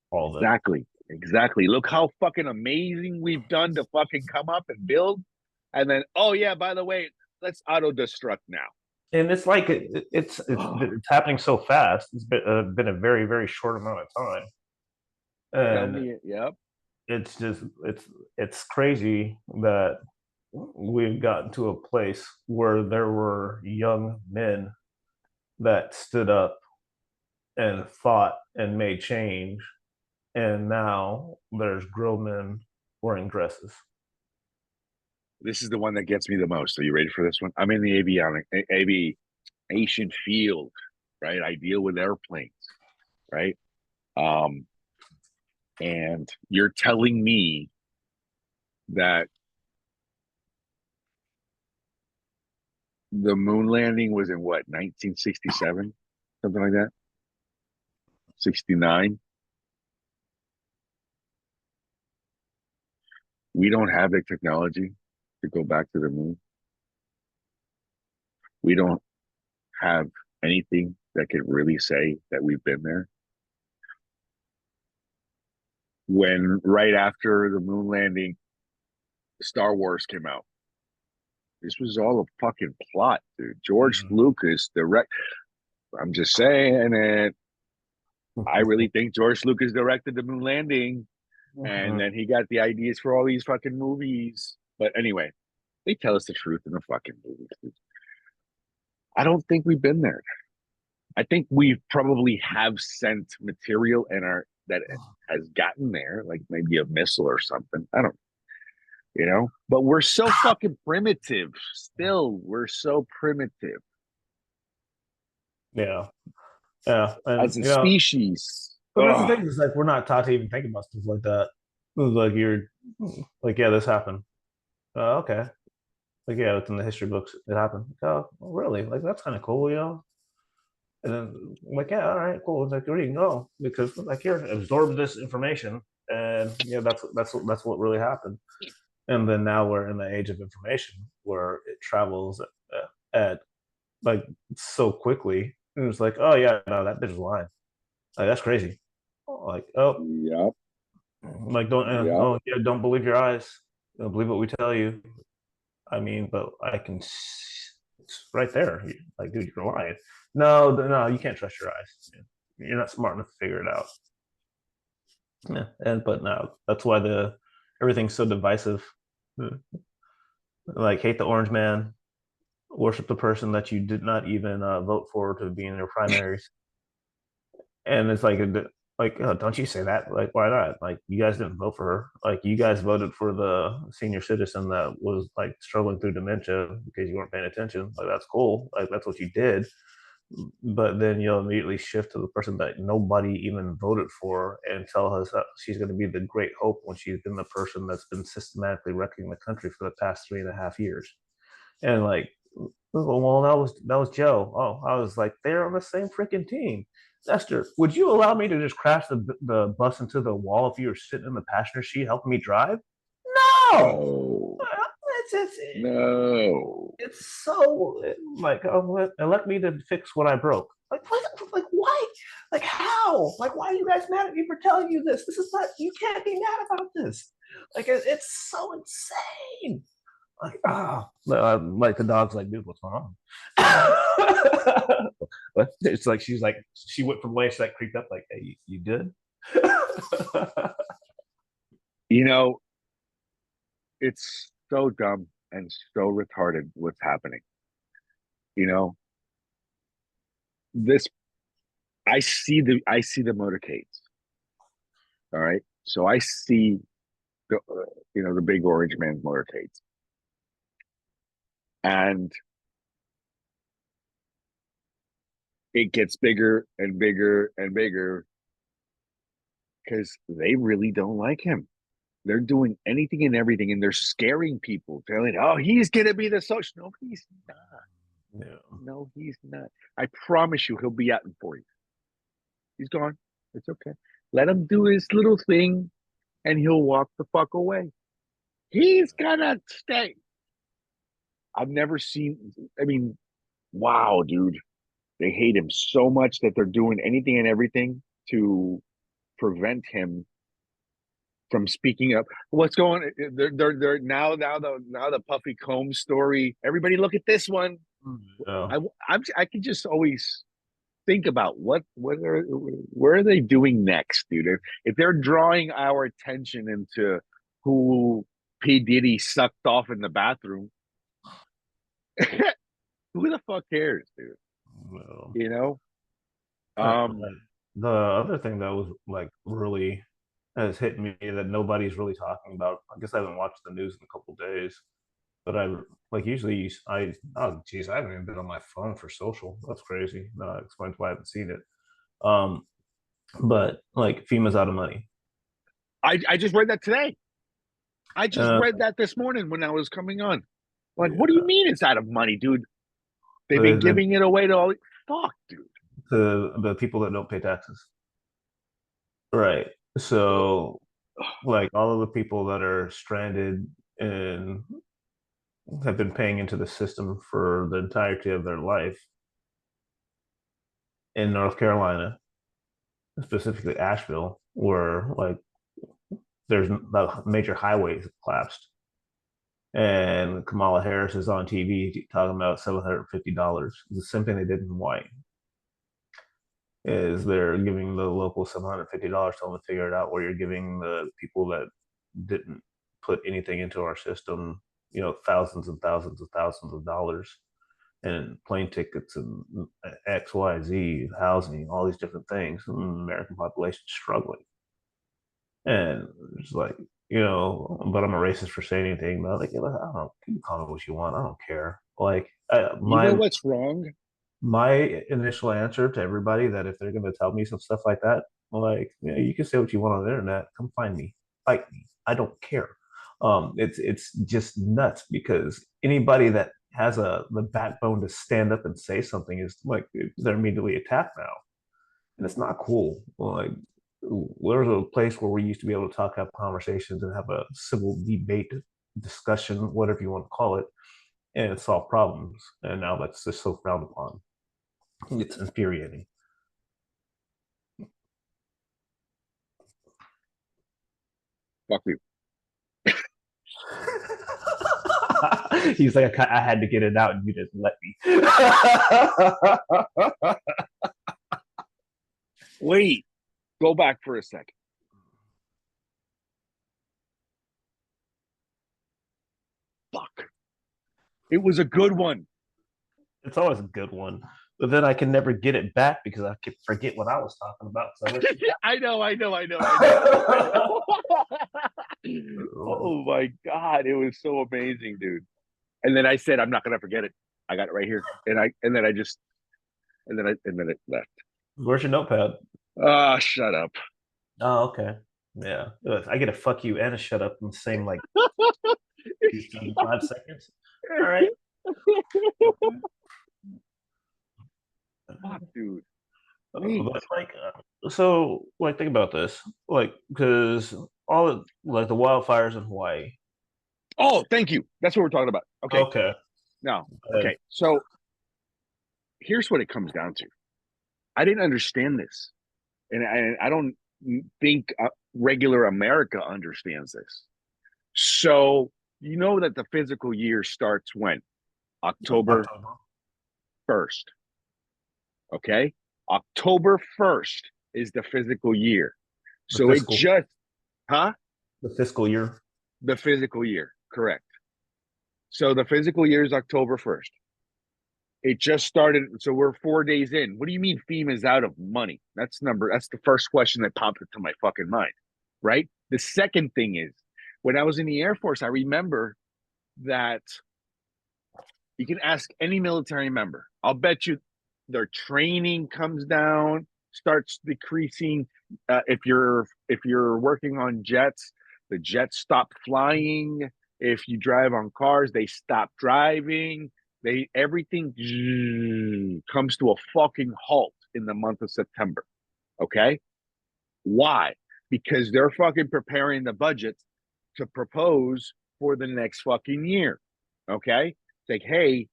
all of it. Exactly. Exactly. Look how fucking amazing we've done to fucking come up and build. And then, oh yeah, by the way, let's auto destruct now. And it's like it's happening so fast. It's been a very very short amount of time, Tell and me, yep. it's just it's crazy that. we've gotten to a place where there were young men that stood up and fought and made change, and now there's grown men wearing dresses. This is the one that gets me the most. Are you ready for this one? I'm in the aviation field, right? I deal with airplanes, right? Um, and you're telling me that the moon landing was in what, 1967, something like that, 69. We don't have the technology to go back to the moon. We don't have anything that could really say that we've been there. When right after the moon landing, Star Wars came out. This was all a fucking plot, dude. George Lucas, I'm just saying it. I really think George Lucas directed the moon landing, and then he got the ideas for all these fucking movies. But anyway, they tell us the truth in the fucking movies. Dude. I don't think we've been there. I think we probably have sent material in our that has gotten there, like maybe a missile or something. I don't, but we're so fucking primitive. Still, we're so primitive Yeah, yeah, and as a species. but that's the Ugh. thing is like we're not taught to even think about stuff like that. Like you're like, yeah, this happened. Okay, like yeah, it's in the history books. It happened. Oh, really? Like that's kind of cool, you know. And then I'm like, yeah, all right, cool. It's like, where do you go? Because like here, absorb this information, and yeah, that's what really happened. And then now we're in the age of information where it travels at like so quickly. And it's like, oh yeah, no, that bitch is lying. Like that's crazy. Like oh, Yep. like don't Yep. oh yeah, don't believe your eyes. Don't believe what we tell you. I mean, but I can. It's right there. Like, dude, you're lying. No, no, you can't trust your eyes. You're not smart enough to figure it out. Yeah, and but no, that's why the everything's so divisive. Like, hate the orange man, worship the person that you did not even vote for to be in your primaries, and it's like oh, don't you say that? Like, why not? Like, you guys didn't vote for her. Like, you guys voted for the senior citizen that was like struggling through dementia because you weren't paying attention. Like, that's cool. Like, that's what you did. But then you'll immediately shift to the person that nobody even voted for and tell us that she's going to be the great hope when she's been the person that's been systematically wrecking the country for the past 3.5 years. And like, well, that was Joe. Oh, I was like, they're on the same freaking team. Nestor, would you allow me to just crash the bus into the wall if you were sitting in the passenger seat helping me drive? No. No. It's No. it's so like elect me to fix what I broke. Like why? Like how? Like why are you guys mad at me for telling you this? This is not. You can't be mad about this. Like it's so insane. Like like the dog's like, dude, what's going on? But it's like she went from way that creeped up like, hey, you good? You know, it's so dumb and so retarded what's happening. You know, this I see the motorcades. All right. So I see the big orange man's motorcades. And it gets bigger and bigger and bigger because they really don't like him. They're doing anything and everything, and they're scaring people. They're like, "Oh, he's gonna be the social." No, he's not. Yeah. No, he's not. I promise you, he'll be out in 40. He's gone. It's okay. Let him do his little thing, and he'll walk the fuck away. He's gonna stay. I've never seen. I mean, wow, dude. They hate him so much that they're doing anything and everything to prevent him from speaking up. What's going? They're now the Puffy Combs story. Everybody, look at this one. Yeah. I can just always think about where are they doing next, dude? If they're drawing our attention into who P. Diddy sucked off in the bathroom. Who the fuck cares, dude? Well, You know? like the other thing that was like really has hit me that nobody's really talking about. I guess I haven't watched the news in a couple days, but I like usually I oh geez, I haven't even been on my phone for social. That's crazy. That explains why I haven't seen it. Um, but like FEMA's out of money. I just read that today. I just Uh, read that this morning when I was coming on. Like, what do yeah, you mean it's out of money, dude? They've been the, giving it away to all. Fuck, dude. the people that don't pay taxes. Right. So like all of the people that are stranded and have been paying into the system for the entirety of their life in North Carolina, specifically Asheville, where like there's the major highways collapsed. And Kamala Harris is on TV talking about $750. The same thing they did in Hawaii is they're giving the local $750 to them to figure it out, where you're giving the people that didn't put anything into our system, thousands and thousands and thousands of dollars and plane tickets and XYZ, housing, all these different things. And the American population is struggling. And it's like, but I'm a racist for saying anything. But like, I don't know. You can call me what you want. I don't care. Like, You know what's wrong? my initial answer to everybody that if they're going to tell me some stuff like that, like, you can say what you want on the internet. Come find me, fight me. I don't care. It's just nuts because anybody that has the backbone to stand up and say something is like they're immediately attacked now, and it's not cool. Like there's a place where we used to be able to talk, have conversations, and have a civil debate, discussion, whatever you want to call it, and solve problems. And now that's just so frowned upon. It's infuriating. Fuck you. He's like, I had to get it out, and you didn't let me. Wait, go back for a second. Fuck. It was a good one. It's always a good one, but then I can never get it back because I can forget what I was talking about. So I know. Oh my god, it was so amazing, dude. And then I said, I'm not gonna forget it. I got it right here, and then I just and then it left. Where's your notepad? Ah, shut up. Oh, okay. Yeah. I get a fuck you and a shut up in the same like 5 seconds. All right. Fuck, dude. Wait. But like, so like, think about this, like, because all of, like the wildfires in Hawaii. Oh, thank you. That's what we're talking about. Okay. Okay. No. Okay. So here's what it comes down to. I didn't understand this, and I don't think regular America understands this. So you know that the physical year starts when? October October. 1st. Okay? October 1st is the physical year. The So it fiscal, just, huh? the fiscal year. The physical year, correct. So the physical year is October 1st. It just started. So we're 4 days in. What do you mean FEMA is out of money? That's the first question that popped into my fucking mind, right? The second thing is when I was in the Air Force, I remember that you can ask any military member. I'll bet you their training comes down, starts decreasing. If you're working on jets, the jets stop flying. If you drive on cars, they stop driving. Everything comes to a fucking halt in the month of September. Okay, why? Because they're fucking preparing the budget to propose for the next fucking year. Okay, it's like, hey,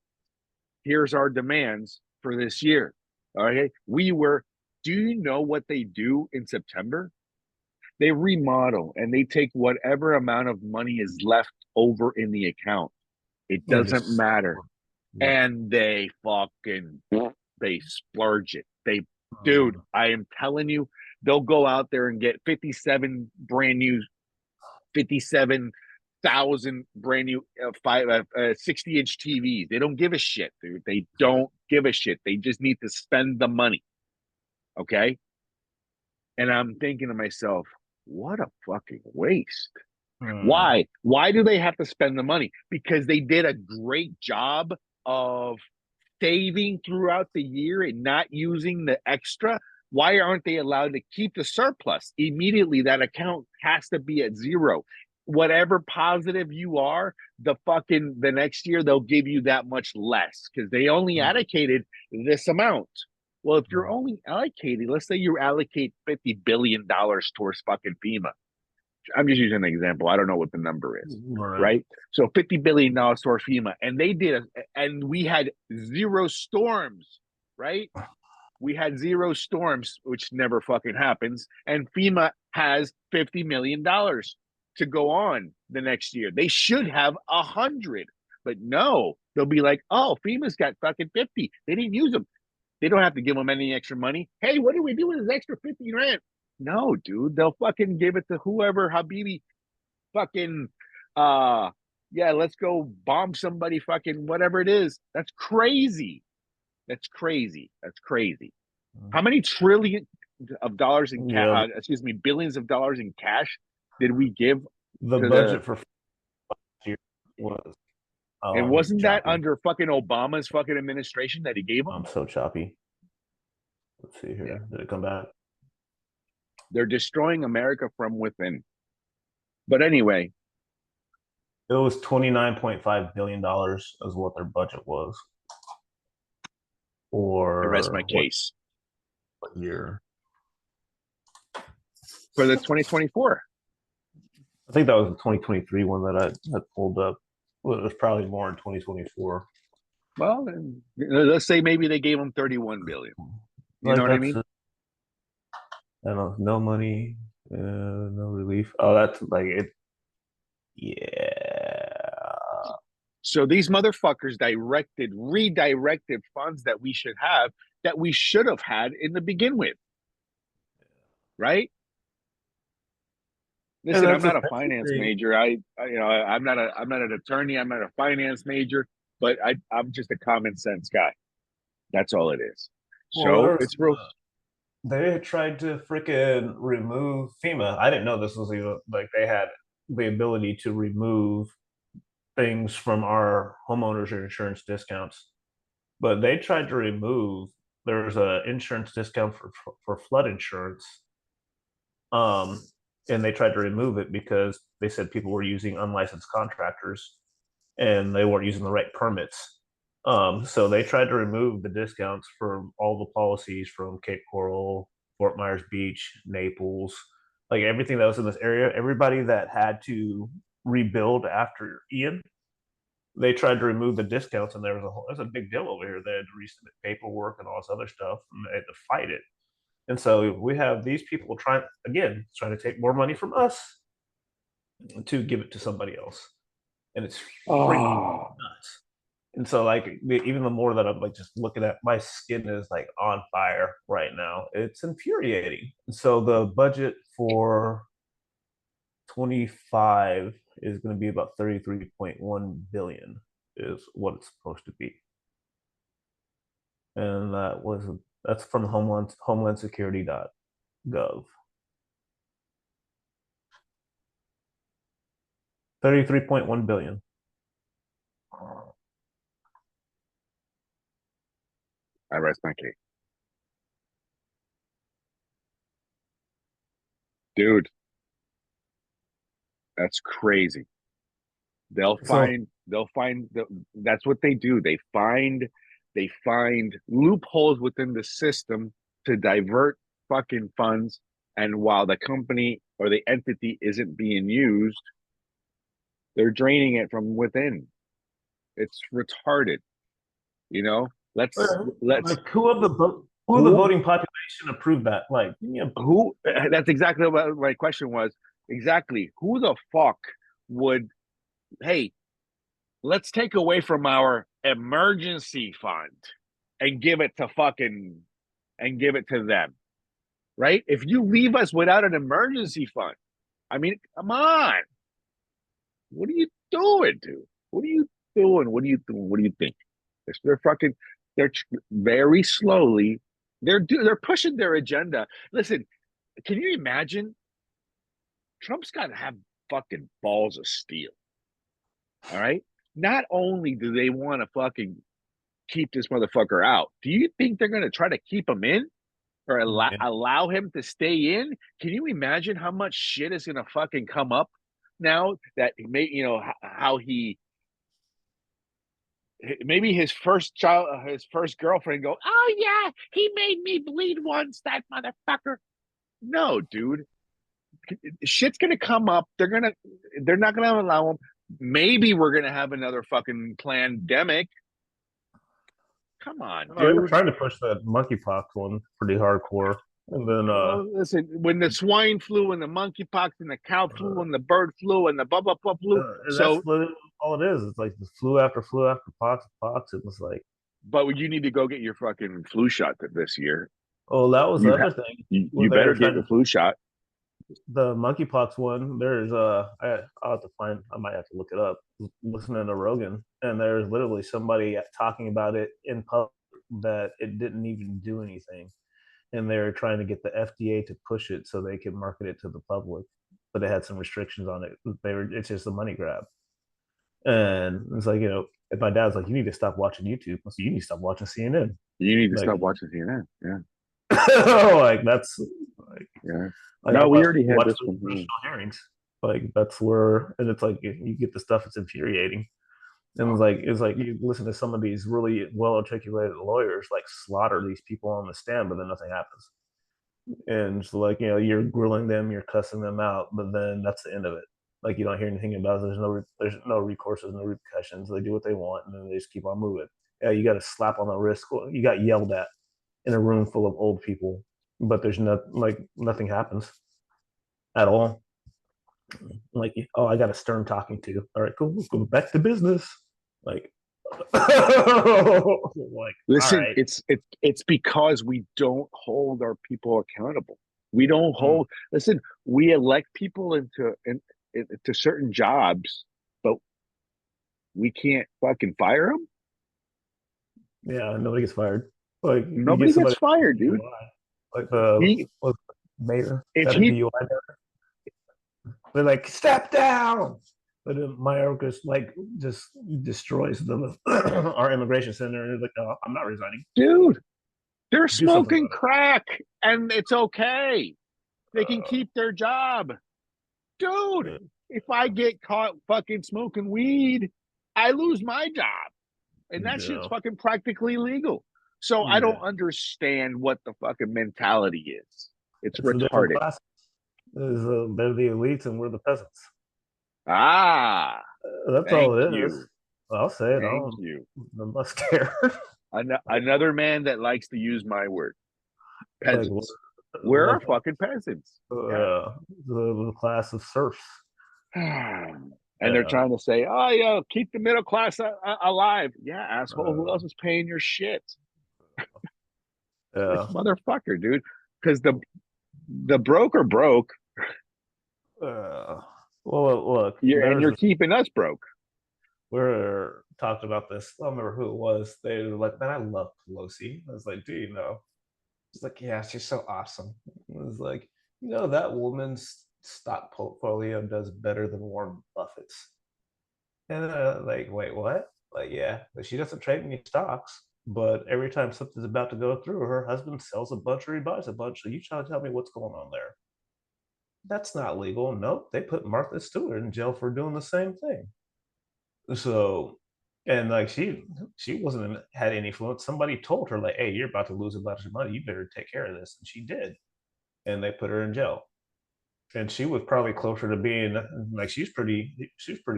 here's our demands for this year. Okay. Do you know what they do in September? They remodel and they take whatever amount of money is left over in the account. It Yeah, doesn't just matter. yeah. And they splurge it. Dude, Um, I am telling you, they'll go out there and get 57 brand new 57 1,000 brand new 60-inch TVs. They don't give a shit, dude. They don't give a shit. They just need to spend the money. Okay. And I'm thinking to myself, what a fucking waste. Why? Why do they have to spend the money? Because they did a great job of saving throughout the year and not using the extra. Why aren't they allowed to keep the surplus? Immediately, that account has to be at zero. Whatever positive you are, the next year they'll give you that much less because they only allocated this amount. Well, if you're only allocating, let's say you allocate $50 billion towards fucking FEMA. I'm just using an example. I don't know what the number is, right? So $50 billion towards FEMA, and and we had zero storms, right? We had zero storms, which never fucking happens, and FEMA has $50 million to go on the next year. They should have 100, but no, they'll be like, oh, FEMA's got fucking 50. They didn't use them. They don't have to give them any extra money. Hey, what do we do with this extra 50 grand? No, dude, they'll fucking give it to whoever Habibi fucking yeah, let's go bomb somebody, fucking whatever it is. That's crazy. That's crazy. That's crazy. How many trillion of dollars in cash, excuse me, billions of dollars in cash did we give the budget for was and wasn't that under fucking Obama's fucking administration that he gave them? I'm so choppy. Let's see here. Yeah. Did it come back? They're destroying America from within. But anyway, it was $29.5 billion is what their budget was. Or I rest my case. What year? For the 2024. I think that was the 2023 one that I had pulled up. Well, it was probably more in 2024. Well, let's say maybe they gave them 31 billion. You know what I mean? I don't know. No money, no relief. Oh, that's like it. Yeah. So these motherfuckers redirected funds that we should have had in the begin with. Right? Listen, I'm not a finance major. I'm not an attorney. I'm not a finance major, but I'm just a common sense guy. That's all it is. So it's real. They tried to freaking remove FEMA. I didn't know this was even like they had the ability to remove things from our homeowners insurance discounts, but they tried to remove. There's an insurance discount for flood insurance. And they tried to remove it because they said people were using unlicensed contractors and they weren't using the right permits. So they tried to remove the discounts for all the policies from Cape Coral, Fort Myers Beach, Naples, like everything that was in this area. Everybody that had to rebuild after Ian, they tried to remove the discounts, and there's a big deal over here. They had to resubmit paperwork and all this other stuff, and they had to fight it. And so we have these people trying to take more money from us to give it to somebody else. And it's freaking nuts. And so like even the more that I'm like just looking at, my skin is like on fire right now. It's infuriating. And so the budget for 25 is going to be about 33.1 billion is what it's supposed to be. And that's from homelandsecurity.gov. 33.1 billion. I rest my case. Dude, that's crazy. That's what they do. They find loopholes within the system to divert fucking funds. And while the company or the entity isn't being used, they're draining it from within. It's retarded. You know, let's like who of the voting population approved that? Like who? That's exactly what my question was. Exactly. Who the fuck would? Hey, let's take away from our emergency fund and give it to them, right? If you leave us without an emergency fund, I mean, come on. What are you doing, dude? What are you doing? What are you doing? What do you think? They're fucking. They're very slowly. They're pushing their agenda. Listen, can you imagine? Trump's got to have fucking balls of steel. All right. Not only do they want to fucking keep this motherfucker out, do you think they're going to try to keep him in or Yeah. allow him to stay in? Can you imagine how much shit is going to fucking come up now that may how he maybe his first child, his first girlfriend go, oh yeah, he made me bleed once, that motherfucker. No, dude, shit's gonna come up. They're not gonna allow him. Maybe we're gonna have another fucking pandemic. Come on, Oh, they're dude. trying to push that monkeypox one pretty hardcore, and then Well, listen, when the swine flu and the monkeypox and the cow flu and the bird flu and the blah blah blah flu, and that's so literally all it is. It's like the flu after pox. It was like, but you need to go get your fucking flu shot this year. oh, that was the You other have thing. When you they were better get trying your to flu shot. the monkeypox one, there's I'll have to find. I might have to look it up. Listening to Rogan, and there's literally somebody talking about it in public that it didn't even do anything, and they're trying to get the FDA to push it so they can market it to the public, but it had some restrictions on it. It's just a money grab, and it's like, if my dad's like, you need to stop watching YouTube, so you need to stop watching CNN. You need to Like, stop watching CNN. Yeah, like that's like yeah. like I No, we already had watch this the one. congressional hearings. Like that's where, and it's like you get the stuff that's infuriating, and it's like you listen to some of these really well articulated lawyers like slaughter these people on the stand, but then nothing happens. And so, like, you're grilling them, you're cussing them out, but then that's the end of it. Like, you don't hear anything about it. There's no recourse, there's no repercussions. They do what they want, and then they just keep on moving. Yeah, you got a slap on the wrist. You got yelled at in a room full of old people, but there's nothing happens at all. Like, oh, I got a stern talking to. All right, cool. Let's go back to business. Like, like, all Listen, right. it's because we don't hold our people accountable. We don't Mm, hold. Listen, we elect people into certain jobs, but we can't fucking fire them. yeah, nobody gets fired. Like, you get Nobody gets somebody fired, dude. DUI, like the He mayor if got a he DUI. They're like, step down. But then Mayorkas just destroys the our immigration center, and he's like, no, I'm not resigning. dude, they're Do something smoking about crack and it's okay. They can it. keep their job. Dude, Uh, if I get caught fucking smoking weed, I lose my job. And that shit's yeah, fucking practically legal. So I yeah. don't understand what the fucking mentality is. It's It's the different retarded. classes. They're the elites, and we're the peasants. Ah, That's thank all it is. you. I'll say it. Thank you. I'm not scared. Another man that likes to use my word. like, Peasants. We're our like fucking peasants. Yeah. uh, the class of serfs. And they're Yeah, trying to say, oh, yeah, keep the middle class alive. Yeah, asshole. Who uh, else is paying your shit? Like, yeah. motherfucker, dude. Because the broker broke. Uh, well, look, And there's you're this. keeping us broke. We're talked about this. I don't remember who it was. They were like, "Man, I love Pelosi." I was like, "Do you know?" She's like, "Yeah, she's so awesome." I was like, that woman's stock portfolio does better than Warren Buffett's. And like, wait, what? Like, yeah, but she doesn't trade any stocks. But every time something's about to go through, her husband sells a bunch or he buys a bunch. So you trying to tell me what's going on there? That's not legal. Nope. They put Martha Stewart in jail for doing the same thing. So, and like she wasn't had any influence. Somebody told her like, "Hey, you're about to lose a bunch of money. You better take care of this," and she did. And they put her in jail. And she was probably closer to being like she was pretty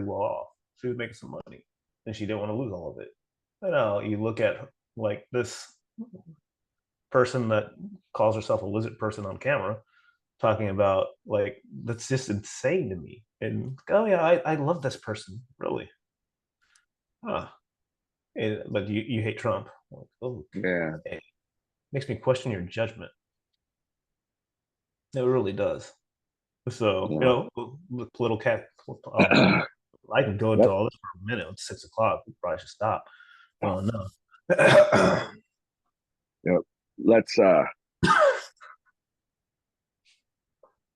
well off. She was making some money, and she didn't want to lose all of it. I know you look at like this person that calls herself a lizard person on camera talking about like that's just insane to me. And oh yeah, I love this person really. Huh. But you hate Trump. Like, oh, Yeah. okay. Makes me question your judgment. It really does. So, Yeah. political cat. Oh man, I can go into Yep. all this for a minute. It's 6 o'clock. We probably should stop. Oh, Oh no. yep. Let's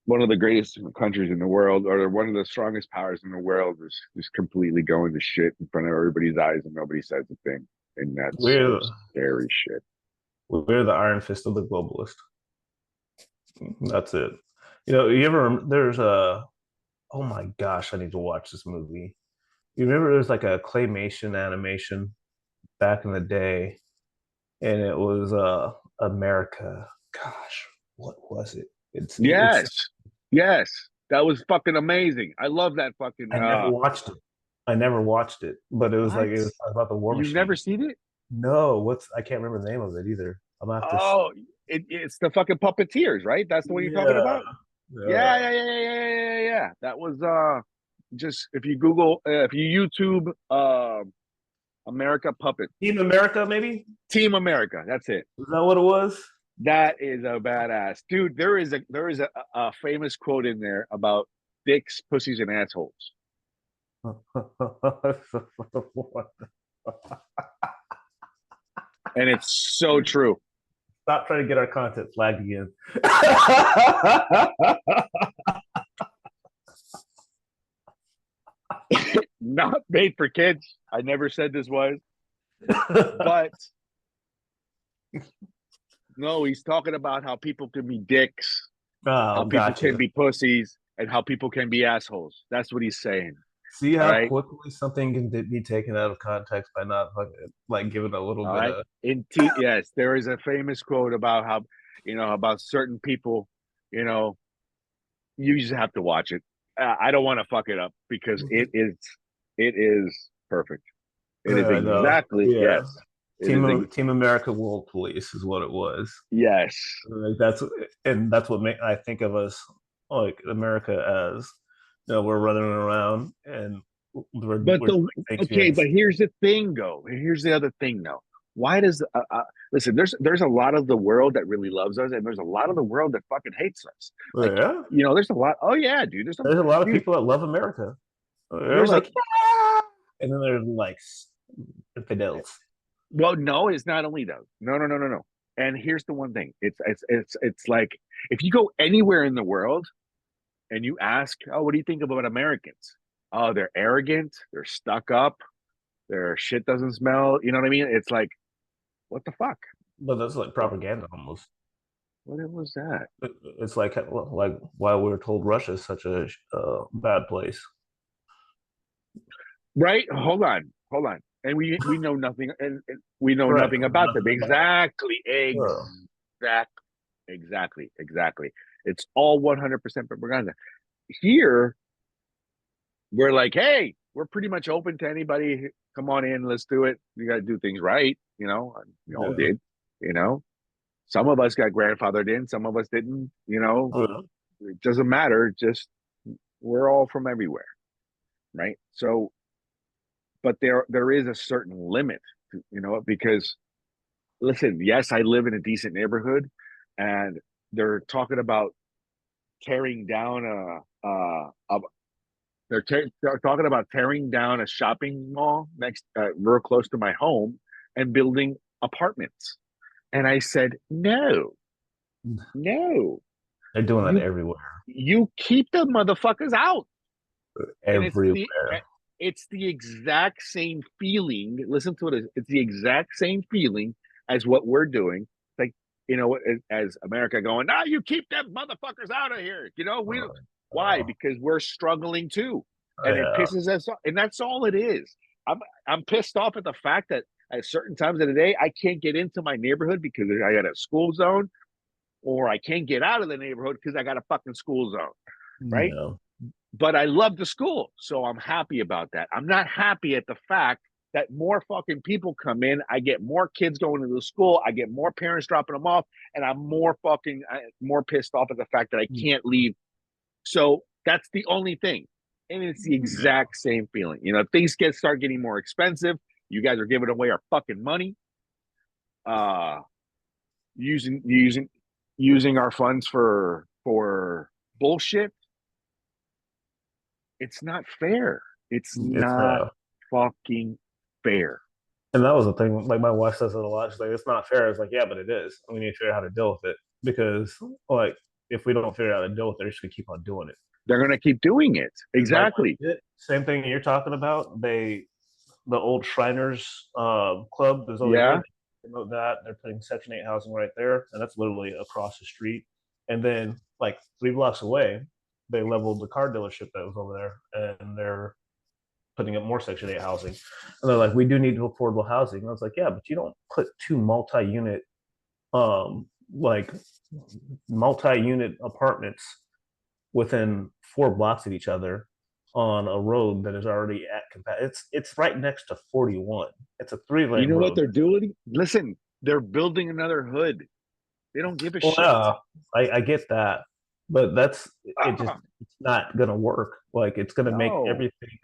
one of the greatest countries in the world, or one of the strongest powers in the world, is just completely going to shit in front of everybody's eyes, and nobody says a thing. And that's we're some scary shit. we're the iron fist of the globalist. That's it. You ever there's a oh my gosh, I need to watch this movie. You remember there's like a claymation animation back in the day, and it was America. Gosh, what was it? It's Yes, yes, that was fucking amazing. I love that fucking. I never watched it. I never watched it, but What? it was about the war You've never machine. seen it? No, what's I can't remember the name of it either. I'm gonna have to. Oh, it's the fucking puppeteers, right? That's the one you're talking Yeah, about. yeah. Yeah. That was just if you Google, if you YouTube, America puppet Team America, maybe? Team America. That's it. Is that what it was? That is a badass dude. There is a famous quote in there about dicks, pussies, and assholes, and it's so true. Stop trying to get our content flagged again. Not made for kids. I never said this was, but no, he's talking about how people can be dicks, Oh, how people can gotcha. be pussies, and how people can be assholes. That's what he's saying. See All how right. quickly something can be taken out of context by not like giving a little All bit right. of. Yes, there is a famous quote about how, about certain people, you know, you just have to watch it. I don't want to fuck it up because it is perfect. It is No, exactly, yeah. yes. It is, Team America World Police is what it was. yes. Like that's what I think of us like America as. We're running around and But we're doing the things okay, behind. but here's the thing, though. Here's the other thing, though. Why does listen? There's a lot of the world that really loves us, and there's a lot of the world that fucking hates us. Like, Yeah, there's a lot. Oh yeah, dude. there's a lot of Dude. people that love America. They're There's a like, yeah, and then there's like infidels. Well, no, it's not only those. No. And here's the one thing. It's like if you go anywhere in the world and you ask, oh, what do you think about Americans? Oh, they're arrogant. They're stuck up. Their shit doesn't smell. You know what I mean? It's like, what the fuck? But that's like propaganda almost. What was that? It's like why we were told Russia is such a bad place. Right? Hold on. And we know nothing, and we know Right, nothing about them. nothing about it. Exactly, Oh. exactly. It's all 100% propaganda. Here, we're like, hey, we're pretty much open to anybody. Come on in, let's do it. You got to do things right. We all Yeah. did. You know, some of us got grandfathered in, some of us didn't. Oh, It doesn't matter. Just we're all from everywhere, right? So, but there is a certain limit, because listen, yes, I live in a decent neighborhood, and they're talking about tearing down they're talking about tearing down a shopping mall next, real close to my home, and building apartments. And I said, no, no, they're doing that you everywhere. you keep the motherfuckers out. And Everywhere. it's the exact same feeling. Listen to it. It's the exact same feeling as what we're doing. Like, as America going, now you keep them motherfuckers out of here. Why? Oh, Because we're struggling too. And it yeah. pisses us off. And that's all it is. I'm pissed off at the fact that at certain times of the day, I can't get into my neighborhood because I got a school zone, or I can't get out of the neighborhood because I got a fucking school zone. Right. Yeah. But I love the school, so I'm happy about that. I'm not happy at the fact that more fucking people come in. I get more kids going to the school. I get more parents dropping them off, and I'm more pissed off at the fact that I can't leave. So that's the only thing, and it's the exact same feeling. Things start getting more expensive. You guys are giving away our fucking money, uh, using our funds for bullshit. It's not fair. It's It's not fucking fair. and that was the thing. Like my wife says it a lot. She's like, "It's not fair." It's like, yeah, but it is. We need to figure out how to deal with it because, like, if we don't figure out how to deal with it, they're just gonna keep on doing it. They're gonna keep doing it. Like Exactly. same thing you're talking about. The old Shriners Club is over Yeah. here. They know that they're putting Section 8 housing right there, and that's literally across the street. And then, like 3 blocks away, they leveled the car dealership that was over there, and they're putting up more Section 8 housing. And they're like, we do need affordable housing. And I was like, yeah, but you don't put two multi-unit, like multi-unit apartments within 4 blocks of each other on a road that is already at capacity. It's right next to 41. It's a three You lane know what road. they're doing? Listen, they're building another hood. They don't give a Well, shit. yeah, I get that, but that's it. Just it's not gonna work. Like it's gonna make No. everything.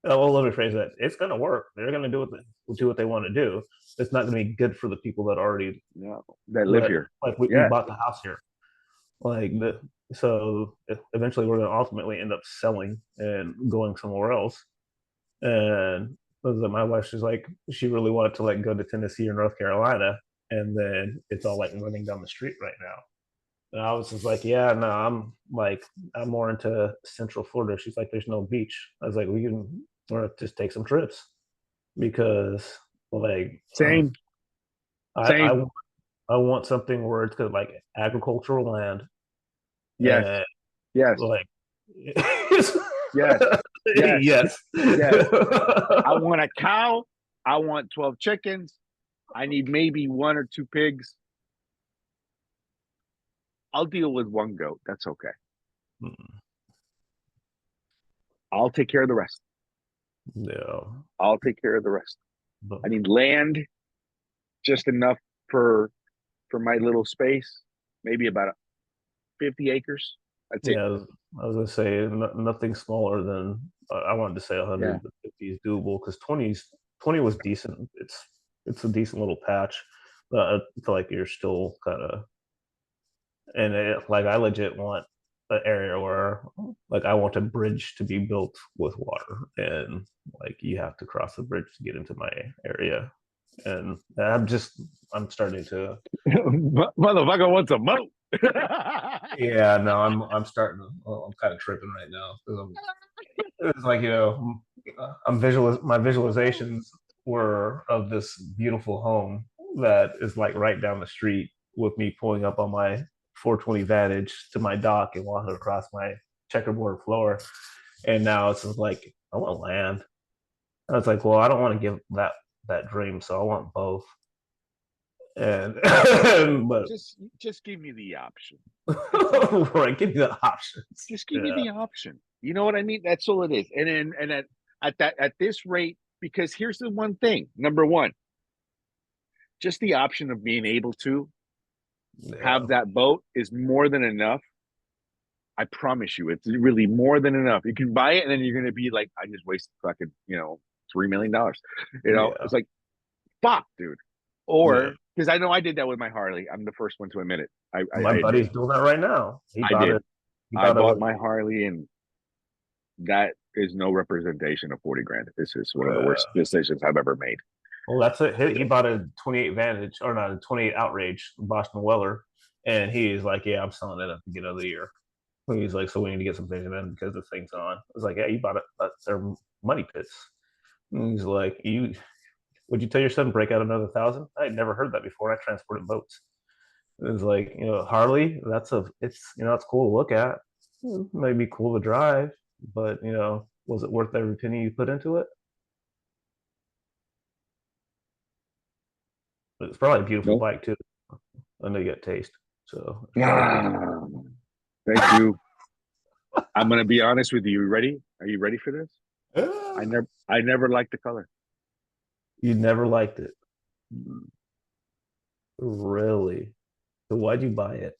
Oh, well, let me phrase that. It's gonna work. They're gonna do what they want to do. It's not gonna be good for the people that already No. That live that here. like we Yeah. bought the house here. Like the so eventually we're gonna ultimately end up selling and going somewhere else. And my wife, she's like, she really wanted to like go to Tennessee or North Carolina, and then it's all like running down the street right now. And I was just like, yeah, no, I'm more into Central Florida. She's like, there's no beach. I was like, we're gonna just take some trips because like Same. I Same. I I want something where it's good like agricultural land Yes. and Yes. like Yes. Yes. yes. Yes. I want a cow. I want 12 chickens. I need maybe one or two pigs. I'll deal with one goat. That's okay. I'll take care of the rest. Yeah. I'll take care of the rest. But I need land just enough for my little space, maybe about 50 acres. That's it. yeah, I was gonna say nothing smaller than I wanted to say Yeah. 100, but 50 is doable because 20 was decent. It's a decent little patch, but I feel like you're still kind of like I legit want an area where like I want a bridge to be built with water, and like you have to cross the bridge to get into my area, and I'm starting to Motherfucker wants a moat. yeah, no, I'm starting to, well, I'm kind of tripping right now because it's like I'm my visualizations were of this beautiful home that is like right down the street with me pulling up on my 420 Vantage to my dock and walking across my checkerboard floor, and now it's just like I want land. And it's like, well, I don't want to give that dream, so I want both. And but just give me the option. right, give me the options. Just give me Yeah, the option. You know what I mean? That's all it is. And at this rate, because here's the one thing. Number one, just the option of being able to yeah, have that boat is more than enough. I promise you, it's really more than enough. You can buy it, and then you're gonna be like, I just wasted fucking, $3 million. yeah, It's like, fuck, dude. yeah. Or because I know I did that with my Harley. I'm the first one to admit it. My I admit buddy's it. doing that right now. He I bought did. it. He I bought it bought with my Harley, and that is no representation of 40 grand. This is one of the worst decisions I've ever made. well, that's it. He bought a 28 Vantage or not a 28 Outrage Boston Weller, and he's like, "Yeah, I'm selling it at the beginning of the year." And he's like, "So we need to get some vision in because the thing's on." I was like, "Yeah, you bought it. They're money pits." And he's like, "You would you tell your son break out another 1,000?" I had never heard that before. I transported boats. It was like, Harley. It's cool to look at. It might be cool to drive, but was it worth every penny you put into it? But it's probably a beautiful No. bike too. I know you got taste, so it's probably beautiful. Ah, thank you. I'm gonna be honest with you. Ready? Are you ready for this? I never liked the color. You never liked it, really? So why'd you buy it?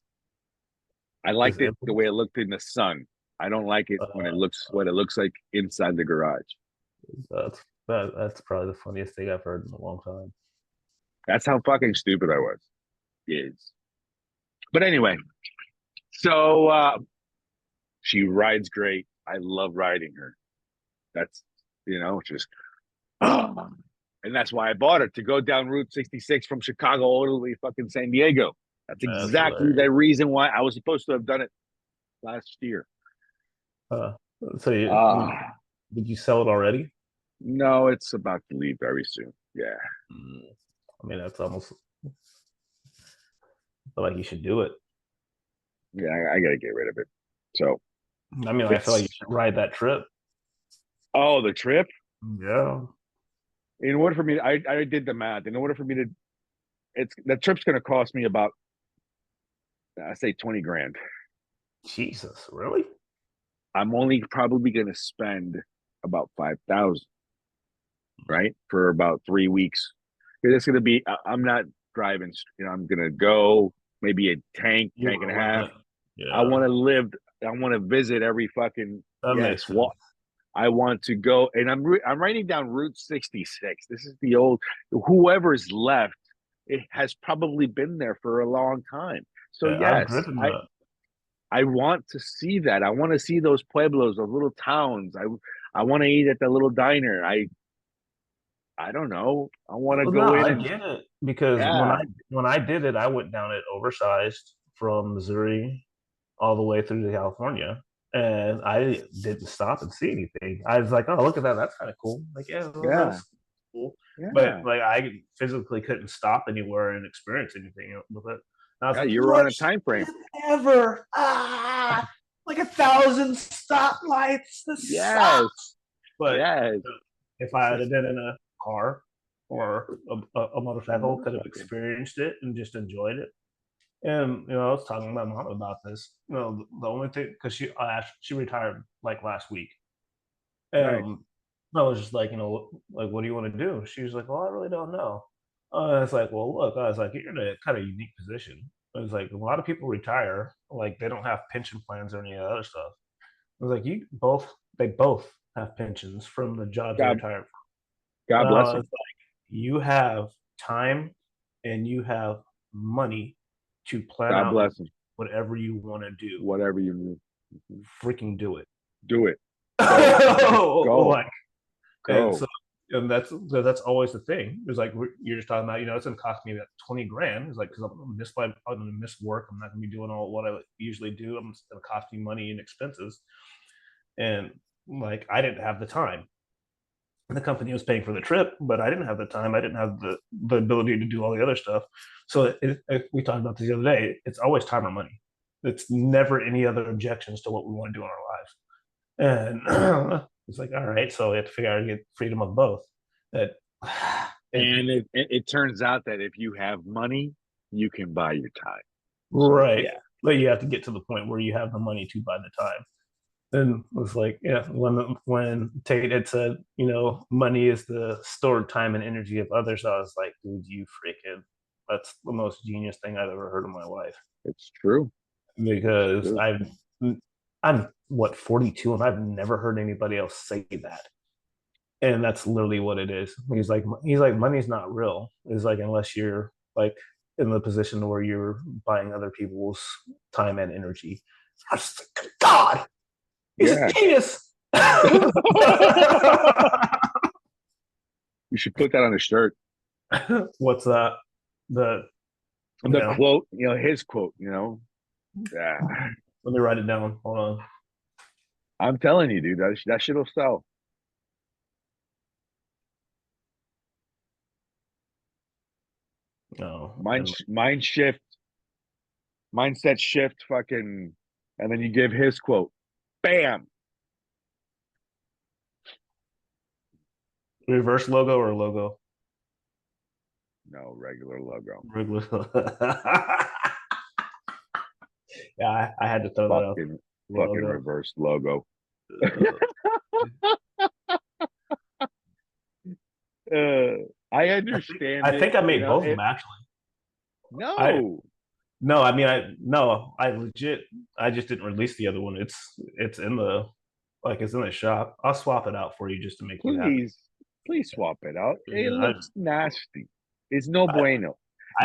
I Just liked it the way impulse? it looked in the sun. I don't like it when it Uh, looks what it looks like inside the garage. that's probably the funniest thing I've heard in a long time. That's how fucking stupid I was. Is. But anyway, so she rides great. I love riding her. That's just and that's why I bought it, to go down Route 66 from Chicago all the way fucking San Diego. That's That's exactly hilarious. the reason why I was supposed to have done it last year. Uh, so Ah, did you sell it already? no, it's about to leave very soon. Yeah, Mm, I mean, that's almost I feel like you should do it. yeah, I got to get rid of it. So I mean, I feel like you it's should ride that trip. the trip. Yeah. In order for me, I did the math. In order for me to, the trip's going to cost me about, I say 20 grand. Jesus, really? I'm only probably going to spend about 5,000, right, for about 3 weeks. It's going to be. I'm not driving. I'm going to go maybe a tank, You tank and a want to half. live it. I Yeah, want to live. I want to visit every fucking, that yes. makes sense. I want to go, and I'm writing down Route 66. This is the old. Whoever's left, it has probably been there for a long time. So Yeah, I've yes, driven I that. I want to see that. I want to see those pueblos, those little towns. I want to eat at the little diner. I don't know. I want to Well, no, go in I and get it because yeah, when I did it, I went down it oversized from Missouri all the way through to California, and I didn't stop and see anything. I was like, "Oh, look at that! That's kind of cool." Like, yeah, well, yeah, that's cool, but yeah, like I physically couldn't stop anywhere and experience anything with it. And I was yeah. like, You were on a "Worst time frame. trip ever! Ah, like 1,000 stoplights. This Yes, sucks." But yes. if I had been in a car or a A motorcycle, could have motorcycle. experienced it and just enjoyed it. And I was talking to my mom about this. The only thing because she retired like last week, Nice. and I was just like, like, what do you want to do? She was like, well, I really don't know. I was like, well, look, I was like, you're in a kind of unique position. I was like, a lot of people retire, like they don't have pension plans or any of that other stuff. I was like, they both have pensions from the jobs they God, retired from. God And I bless was him. like, you have time and you have money to plan God out bless him. whatever you want to do. Whatever you need, Freaking do it. do it. Go, go, Like, and go. so and that's always the thing. It's like you're just talking about, it's gonna cost me that 20 grand. It's like because I'm gonna miss work. I'm not gonna be doing all what I usually do. I'm gonna cost me money and expenses. And like I didn't have the time. The company was paying for the trip, but I didn't have the time. I didn't have the ability to do all the other stuff. So we talked about this the other day. It's always time or money. It's never any other objections to what we want to do in our lives. And it's like, all right, so we have to figure out to get freedom of both. That it, And it turns out that if you have money, you can buy your time. So right, yeah, but you have to get to the point where you have the money to buy the time. And it was like, yeah, when Tate had said, money is the stored time and energy of others, I was like, dude, you freaking, that's the most genius thing I've ever heard in my life. it's true. It's Because true. I'm what 42, and I've never heard anybody else say that. And that's literally what it is. He's like, money's not real. It's like unless you're like in the position where you're buying other people's time and energy. I was like, God, he's a Yeah. genius. You should put that on a shirt. What's that? The The quote, his quote, Yeah. Let me write it down. Hold on. I'm telling you, dude, that shit'll sell. No, Mind shift, mindset shift, fucking, and then you give his quote. Bam. reverse logo or logo? No, regular logo. Regular. Yeah, I had to throw that out. Fucking Logo. reverse logo. I understand I it. think I made both of them actually. I No, no, I mean I legit I just didn't release the other one. It's in the it's in the shop. I'll swap it out for you just to make you happy. please swap it out. It Yeah, looks nasty. It's no I, bueno.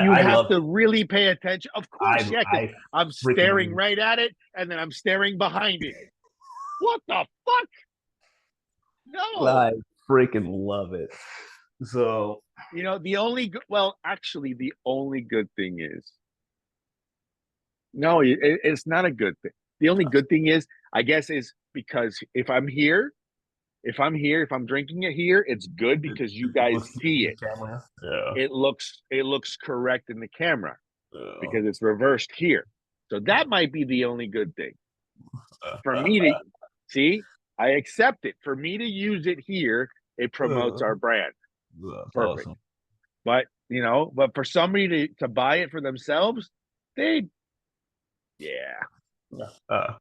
You I have love to really pay attention. Of course, yeah, because I I'm staring freaking right at it and then I'm staring behind it. What the fuck? No. I freaking love it. So The only well, actually, the only good thing is no, it's not a good thing. The only good thing is, I guess, is because if I'm drinking it here, it's good because you it guys looks cute see in it. the camera. Yeah. It looks correct in the camera Yeah. because it's reversed here. So that might be the only good thing for me to see. I accept it. For me to use it here, it promotes our brand. That's Perfect. awesome. But for somebody to buy it for themselves, they yeah. Yeah.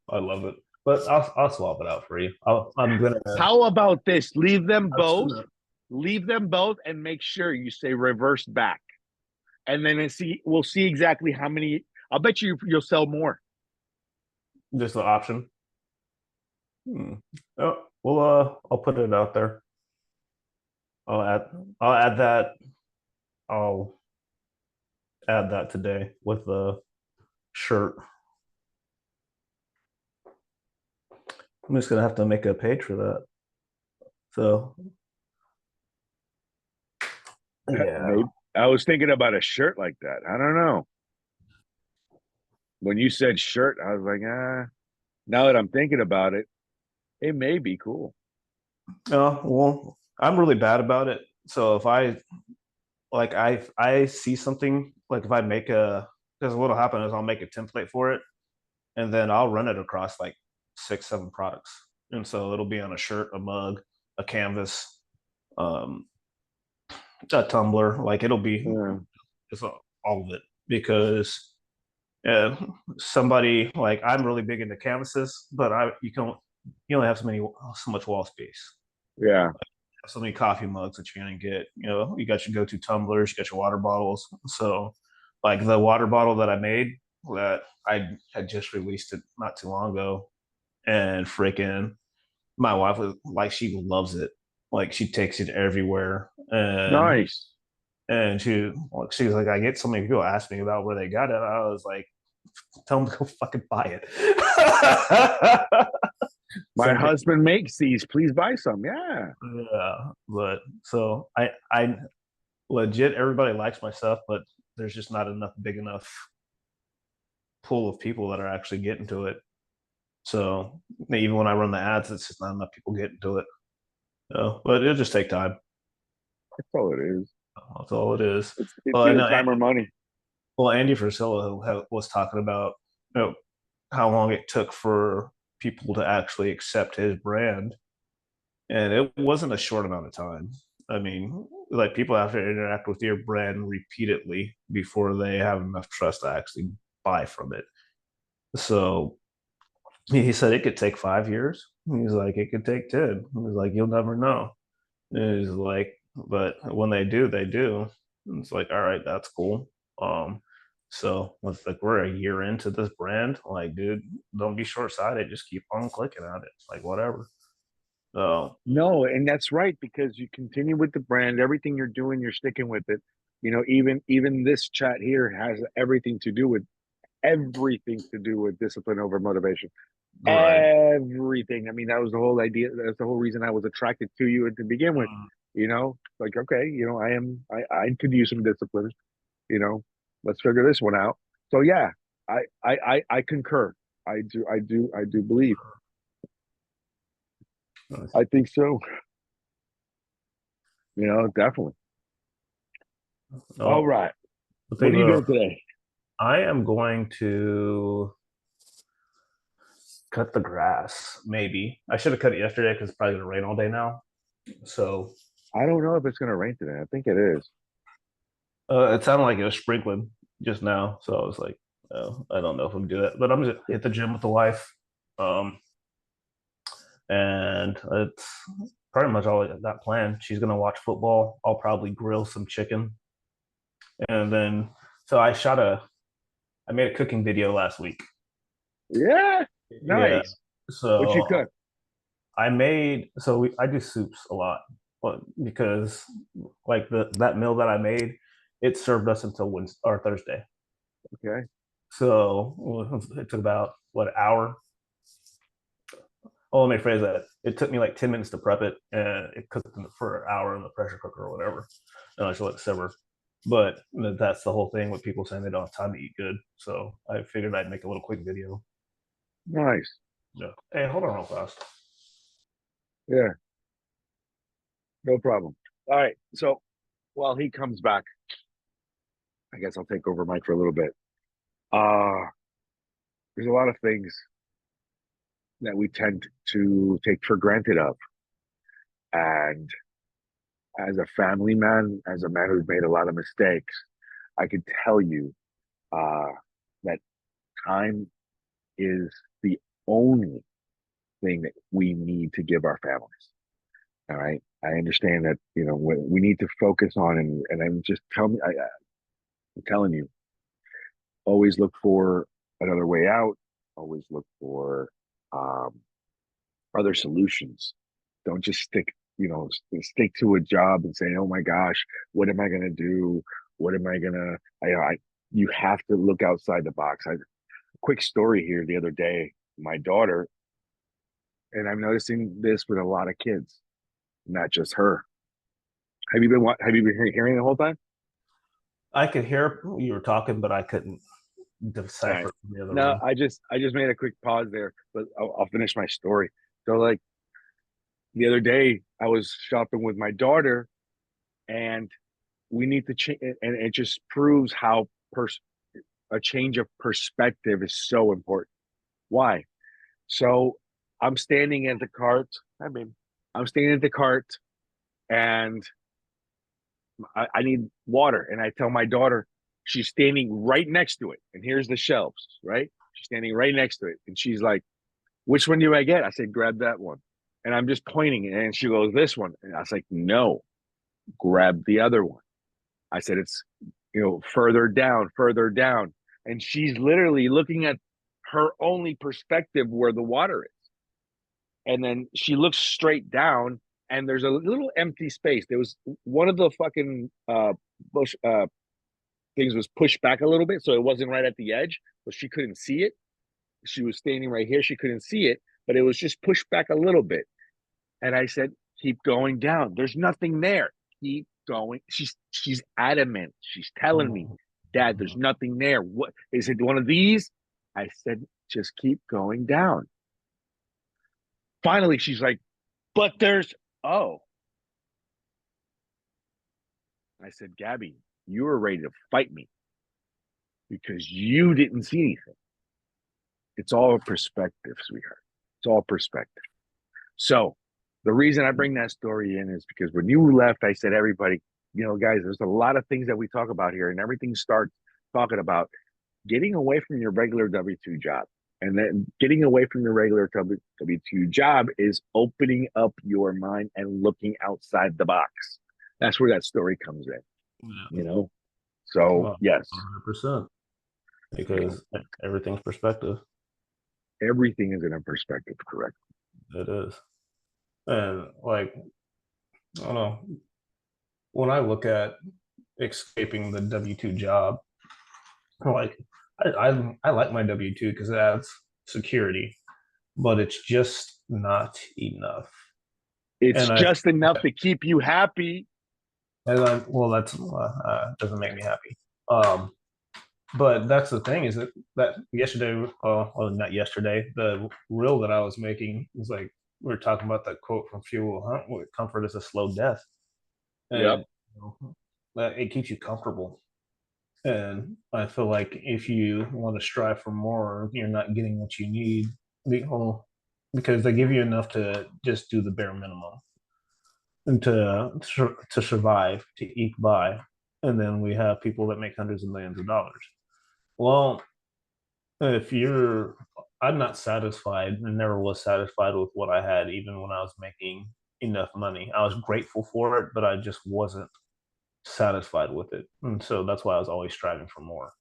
I love it. But I'll swap it out for you. I'm gonna. How about this? I'm just gonna. Leave them both, and make sure you say reverse back, and then we'll see exactly how many. I'll bet you'll sell more. Just the option. Hmm. Oh, well, I'll put it out there. I'll add. I'll add that. I'll add that today with the shirt. I'm just gonna have to make a page for that. So yeah. Maybe I was thinking about a shirt like that. I don't know. When you said shirt, I was like, ah. Now that I'm thinking about it, it may be cool. Oh well, I'm really bad about it. So if I see something like if I make a because what'll happen is I'll make a template for it and then I'll run it across like 6, 7 products. And so it'll be on a shirt, a mug, a canvas, um, a tumbler. Like it'll be Yeah. just all of it because uh, somebody like I'm really big into canvases, but you only have so much wall space. Yeah. So many coffee mugs that you're gonna get. You got your go-to tumblers, you got your water bottles. So, like the water bottle that I made, that I had just released it not too long ago, and freaking my wife was like, she loves it. Like she takes it everywhere, Nice. and she was like, I get so many people ask me about where they got it. I was like, tell them to go fucking buy it. My Same thing. husband makes these. Please buy some. Yeah. Yeah, but so I legit everybody likes my stuff, but there's just not enough big enough pool of people that are actually getting to it. So even when I run the ads, it's just not enough people getting to it. But it'll just take time. That's all it is. That's all it is. It's Well, I either know. time or money. Well, Andy Frisella was talking about you know how long it took for people to actually accept his brand, and it wasn't a short amount of time. I mean, like people have to interact with your brand repeatedly before they have enough trust to actually buy from it. So he said it could take 5 years. He's like, it could take 10. He's like, you'll never know. And he's like, but when they do, they do. And it's like, all right, that's cool. So with like we're a year into this brand, like, dude, don't be short sighted. Just keep on clicking at it. Like whatever. So No, and that's right because you continue with the brand. Everything you're doing, you're sticking with it. Even this chat here has everything to do with discipline over motivation. right. Everything. I mean, that was the whole idea. That's the whole reason I was attracted to you to begin with. Like okay, I could use some discipline. You know, let's figure this one out. So yeah, I concur. I do believe. I think so. Definitely. All Oh, right. I What think are you doing today? I am going to cut the grass. Maybe I should have cut it yesterday because it's probably gonna rain all day now. So I don't know if it's going to rain today. I think it is. it sounded like it was sprinkling just now. So I was like, oh, I don't know if I'm do that, but I'm just hit the gym with the wife. Um, and it's pretty much all I got planned. She's gonna watch football. I'll probably grill some chicken, and then so I made a cooking video last week. Yeah. Yeah, Nice. What you so cook? I do soups a lot, but because like that meal that I made, it served us until Wednesday or Thursday. Okay. So it took about what hour. let me phrase that. It took me like 10 minutes to prep it, and it cooked for an hour in the pressure cooker or whatever. And I just let it simmer. But that's the whole thing with people saying they don't have time to eat good. So I figured I'd make a little quick video. Nice. Yeah. Hey, hold on real fast. Yeah, no problem. All right. So while he comes back, I guess I'll take over Mike for a little bit. Uh, there's a lot of things that we tend to take for granted of. And as a family man, as a man who's made a lot of mistakes, I can tell you uh, that time is the only thing that we need to give our families. All right. I understand that, we need to focus on, and I'm just I'm telling you, always look for another way out. Always look for um, other solutions. Don't just stick to a job and say, "Oh my gosh, what am I going to do? What am I going to?" You have to look outside the box. Quick story here. The other day, my daughter, and I'm noticing this with a lot of kids, not just her. Have you been hearing the whole time? I could hear you were talking, but I couldn't All right. decipher from the other No, room. I just made a quick pause there, but I'll finish my story. So like the other day, I was shopping with my daughter, and we need to change, and it just proves how a change of perspective is so important. Why? So I'm standing at the cart. I mean, I'm standing at the cart, and I need water. And I tell my daughter, she's standing right next to it. And here's the shelves, right? She's standing right next to it. And she's like, which one do I get? I said, grab that one. And I'm just pointing. And she goes, this one. And I was like, no, grab the other one. I said, it's, further down, further down. And she's literally looking at her only perspective where the water is. And then she looks straight down, and there's a little empty space. There was one of the fucking bush things was pushed back a little bit, so it wasn't right at the edge, but she couldn't see it. She was standing right here, she couldn't see it, but it was just pushed back a little bit. And I said, keep going down. There's nothing there. Keep going. She's adamant. She's telling me, Dad, there's nothing there. What is it? One of these? I said, just keep going down. Finally, she's like, but there's oh. I said, Gabby, you were ready to fight me because you didn't see anything. It's all perspective, sweetheart. It's all perspective. So the reason I bring that story in is because when you left, I said, everybody, guys, there's a lot of things that we talk about here, and everything starts talking about getting away from your regular W-2 job. And then getting away from your regular W-2 job is opening up your mind and looking outside the box. That's where that story comes in, Yeah. you know? So, Well, yes, 100%. you know, Because everything's perspective. everything is in a perspective, correct? It is. And like, I don't know, when I look at escaping the W-2 job, like I like my W-2 because it adds security, but it's just not enough. It's And I just enough to keep you happy. well, that's doesn't make me happy. Um, but that's the thing is that yesterday, well, not yesterday, the reel that I was making was like we were talking about that quote from Fuel Hunt: "Comfort is a slow death," Yep. and that it keeps you comfortable. And I feel like if you want to strive for more, you're not getting what you need, well, because they give you enough to just do the bare minimum and to survive, to eke by. And then we have people that make hundreds of millions of dollars. Well, if you're, I'm not satisfied and never was satisfied with what I had, even when I was making enough money. I was grateful for it, but I just wasn't satisfied with it. And so that's why I was always striving for more.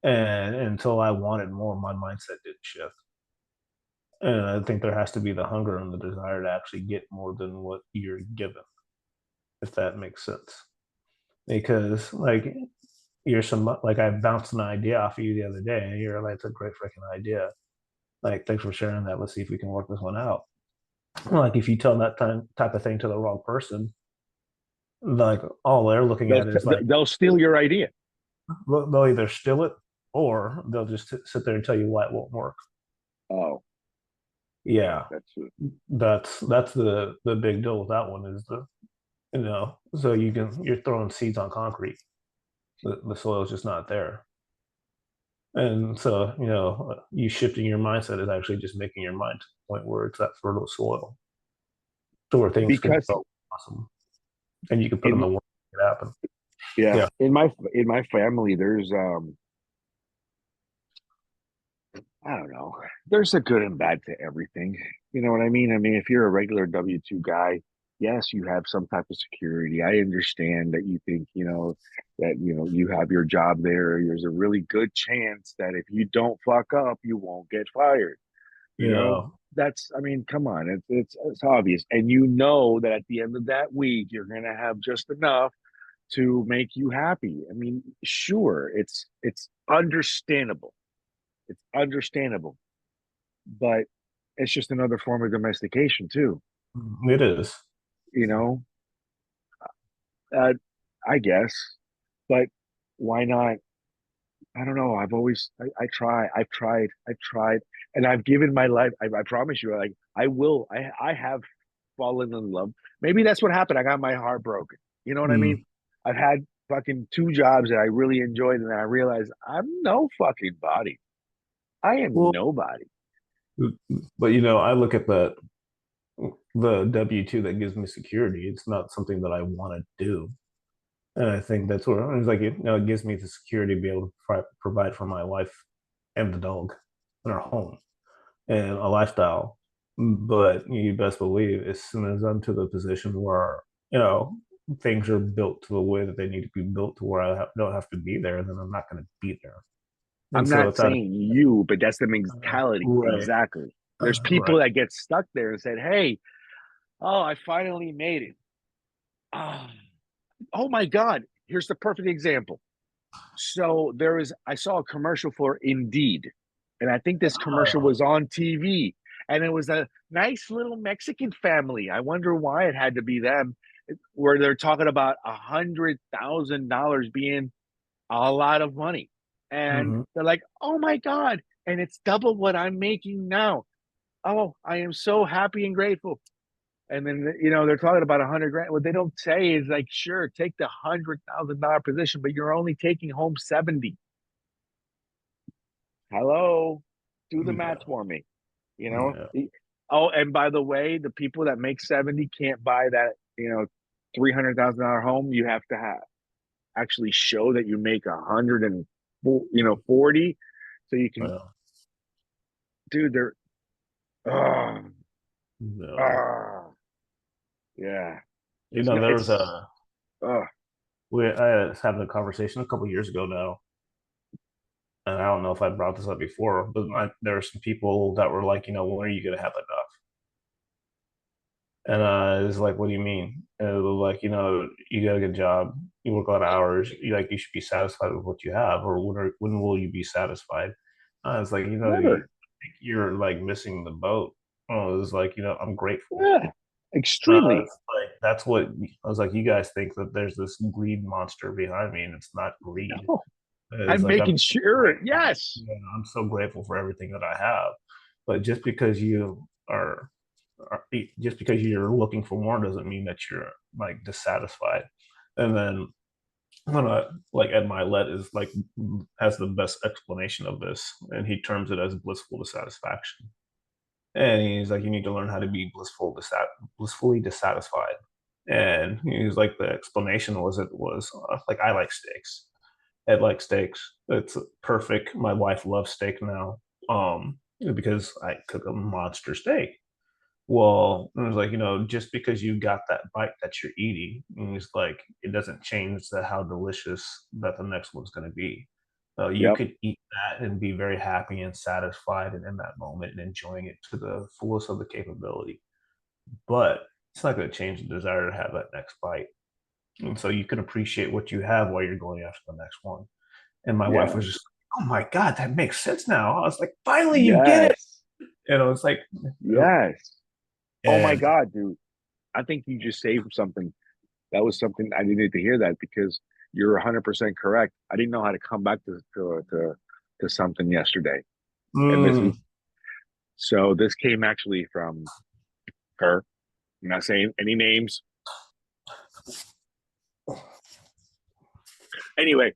And until I wanted more, my mindset didn't shift. And I think there has to be the hunger and the desire to actually get more than what you're given, if that makes sense. Because like you're some like I bounced an idea off of you the other day, and you're like, "It's a great freaking idea." Like, thanks for sharing that. Let's see if we can work this one out. Like, if you tell that type of thing to the wrong person, like all they're looking They'll at is like they'll steal your idea. they'll either steal it or they'll just sit there and tell you why it won't work. Oh, yeah, Yeah, that's it. that's the big deal with that one is so you're throwing seeds on concrete. The soil is just not there. And so, you shifting your mindset is actually just making your mind to the point where it's that fertile soil to where things can Because grow awesome and you can put in in the work to make it happen. yeah, Yeah. in my family, there's I don't know. There's a good and bad to everything. You know what I mean? I mean, if you're a regular W-2 guy, yes, you have some type of security. I understand that you think, that, you have your job there. There's a really good chance that if you don't fuck up, you won't get fired. You know, Yeah. I mean, come on. It's obvious. And you know that at the end of that week, you're going to have just enough to make you happy. I mean, sure, it's understandable. It's understandable, but it's just another form of domestication too. It is. You know, uh, I guess, but why not? I don't know. I've tried, and I've given my life. I promise you, like I will. I have fallen in love. Maybe that's what happened. I got my heart broken. You know what I mean? Mm. I've had fucking two jobs that I really enjoyed, and then I realized I'm no fucking body. I am Well, nobody. but I look at the W-2 that gives me security. It's not something that I want to do. And I think that's where it's like, it gives me the security to be able to provide for my wife and the dog in our home and a lifestyle. But you best believe as soon as I'm to the position where, you know, things are built to the way that they need to be built to where don't have to be there, then I'm not going to be there. And I'm so not it's out of, saying you, but that's the mentality. right, Exactly. There's people right. that get stuck there and said, "Hey, oh, I finally made it. Oh, oh my God. Here's the perfect example. So I saw a commercial for Indeed, and I think this commercial Uh, was on TV, and it was a nice little Mexican family. I wonder why it had to be them, where they're talking about $100,000 being a lot of money. And mhm. they're like, oh my God. And it's double what I'm making now. Oh, I am so happy and grateful. And then, they're talking about 100 grand. What they don't say is like, sure, take the $100,000 position, but you're only taking home 70. Hello, do the math Yeah, for me. You know, yeah, oh, and by the way, the people that make 70 can't buy that, $300,000 home. You have to actually show that you make 40, so you can, well, dude, they're, oh, no. oh, yeah, There was it's, a oh, I was having a conversation a couple years ago now, and I don't know if I brought this up before, but there were some people that were like, when are you gonna have enough? And it's like, what do you mean? And it was like, you got a good job, you work a lot of hours, you should be satisfied with what you have, or when will you be satisfied? It's like, never, you're like missing the boat. Oh, it was like, I'm grateful. yeah, extremely. It's like that's what I was like. You guys think that there's this greed monster behind me, and it's not greed. No, It's I'm like I'm making so sure, grateful. yes, I'm so grateful for everything that I have. But just because you're looking for more doesn't mean that you're like dissatisfied. And then when I like Ed Milet is like has the best explanation of this, and he terms it as blissful dissatisfaction. And he's like, you need to learn how to be blissfully dissatisfied. And he was like, the explanation was like, I like steaks. Ed likes steaks. It's perfect. My wife loves steak now, because I cook a monster steak. Well, it was like, just because you got that bite that you're eating, and it's like, it doesn't change how delicious that the next one's going to be. You yep, could eat that and be very happy and satisfied and in that moment and enjoying it to the fullest of the capability. But it's not going to change the desire to have that next bite. And so you can appreciate what you have while you're going after the next one. And my wife yeah, was just, oh my God, that makes sense now. I was like, finally, you get it. yes. It's like, Yes. Oh my and God, dude. I think you just saved something. That was something I needed to hear that because you're 100% correct. I didn't know how to come back to something yesterday. And this is mm, so this came actually from her. I'm not saying any names. Anyway,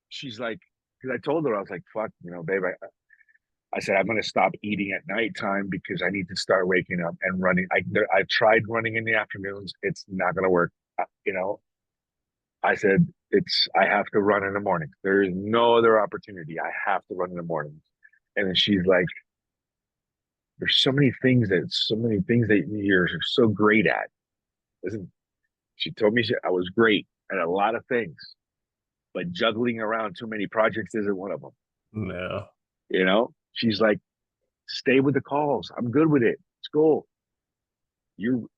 she's like, because I told her, I was like, fuck, babe, I said, I'm going to stop eating at nighttime because I need to start waking up and running. I tried running in the afternoons. It's not going to work. I said, I have to run in the morning. There is no other opportunity. I have to run in the mornings. And then she's like, there's so many things that you're so great at. Listen, she told me I was great at a lot of things, but juggling around too many projects isn't one of them. no. She's like, stay with the calls. I'm good with it. It's cool. You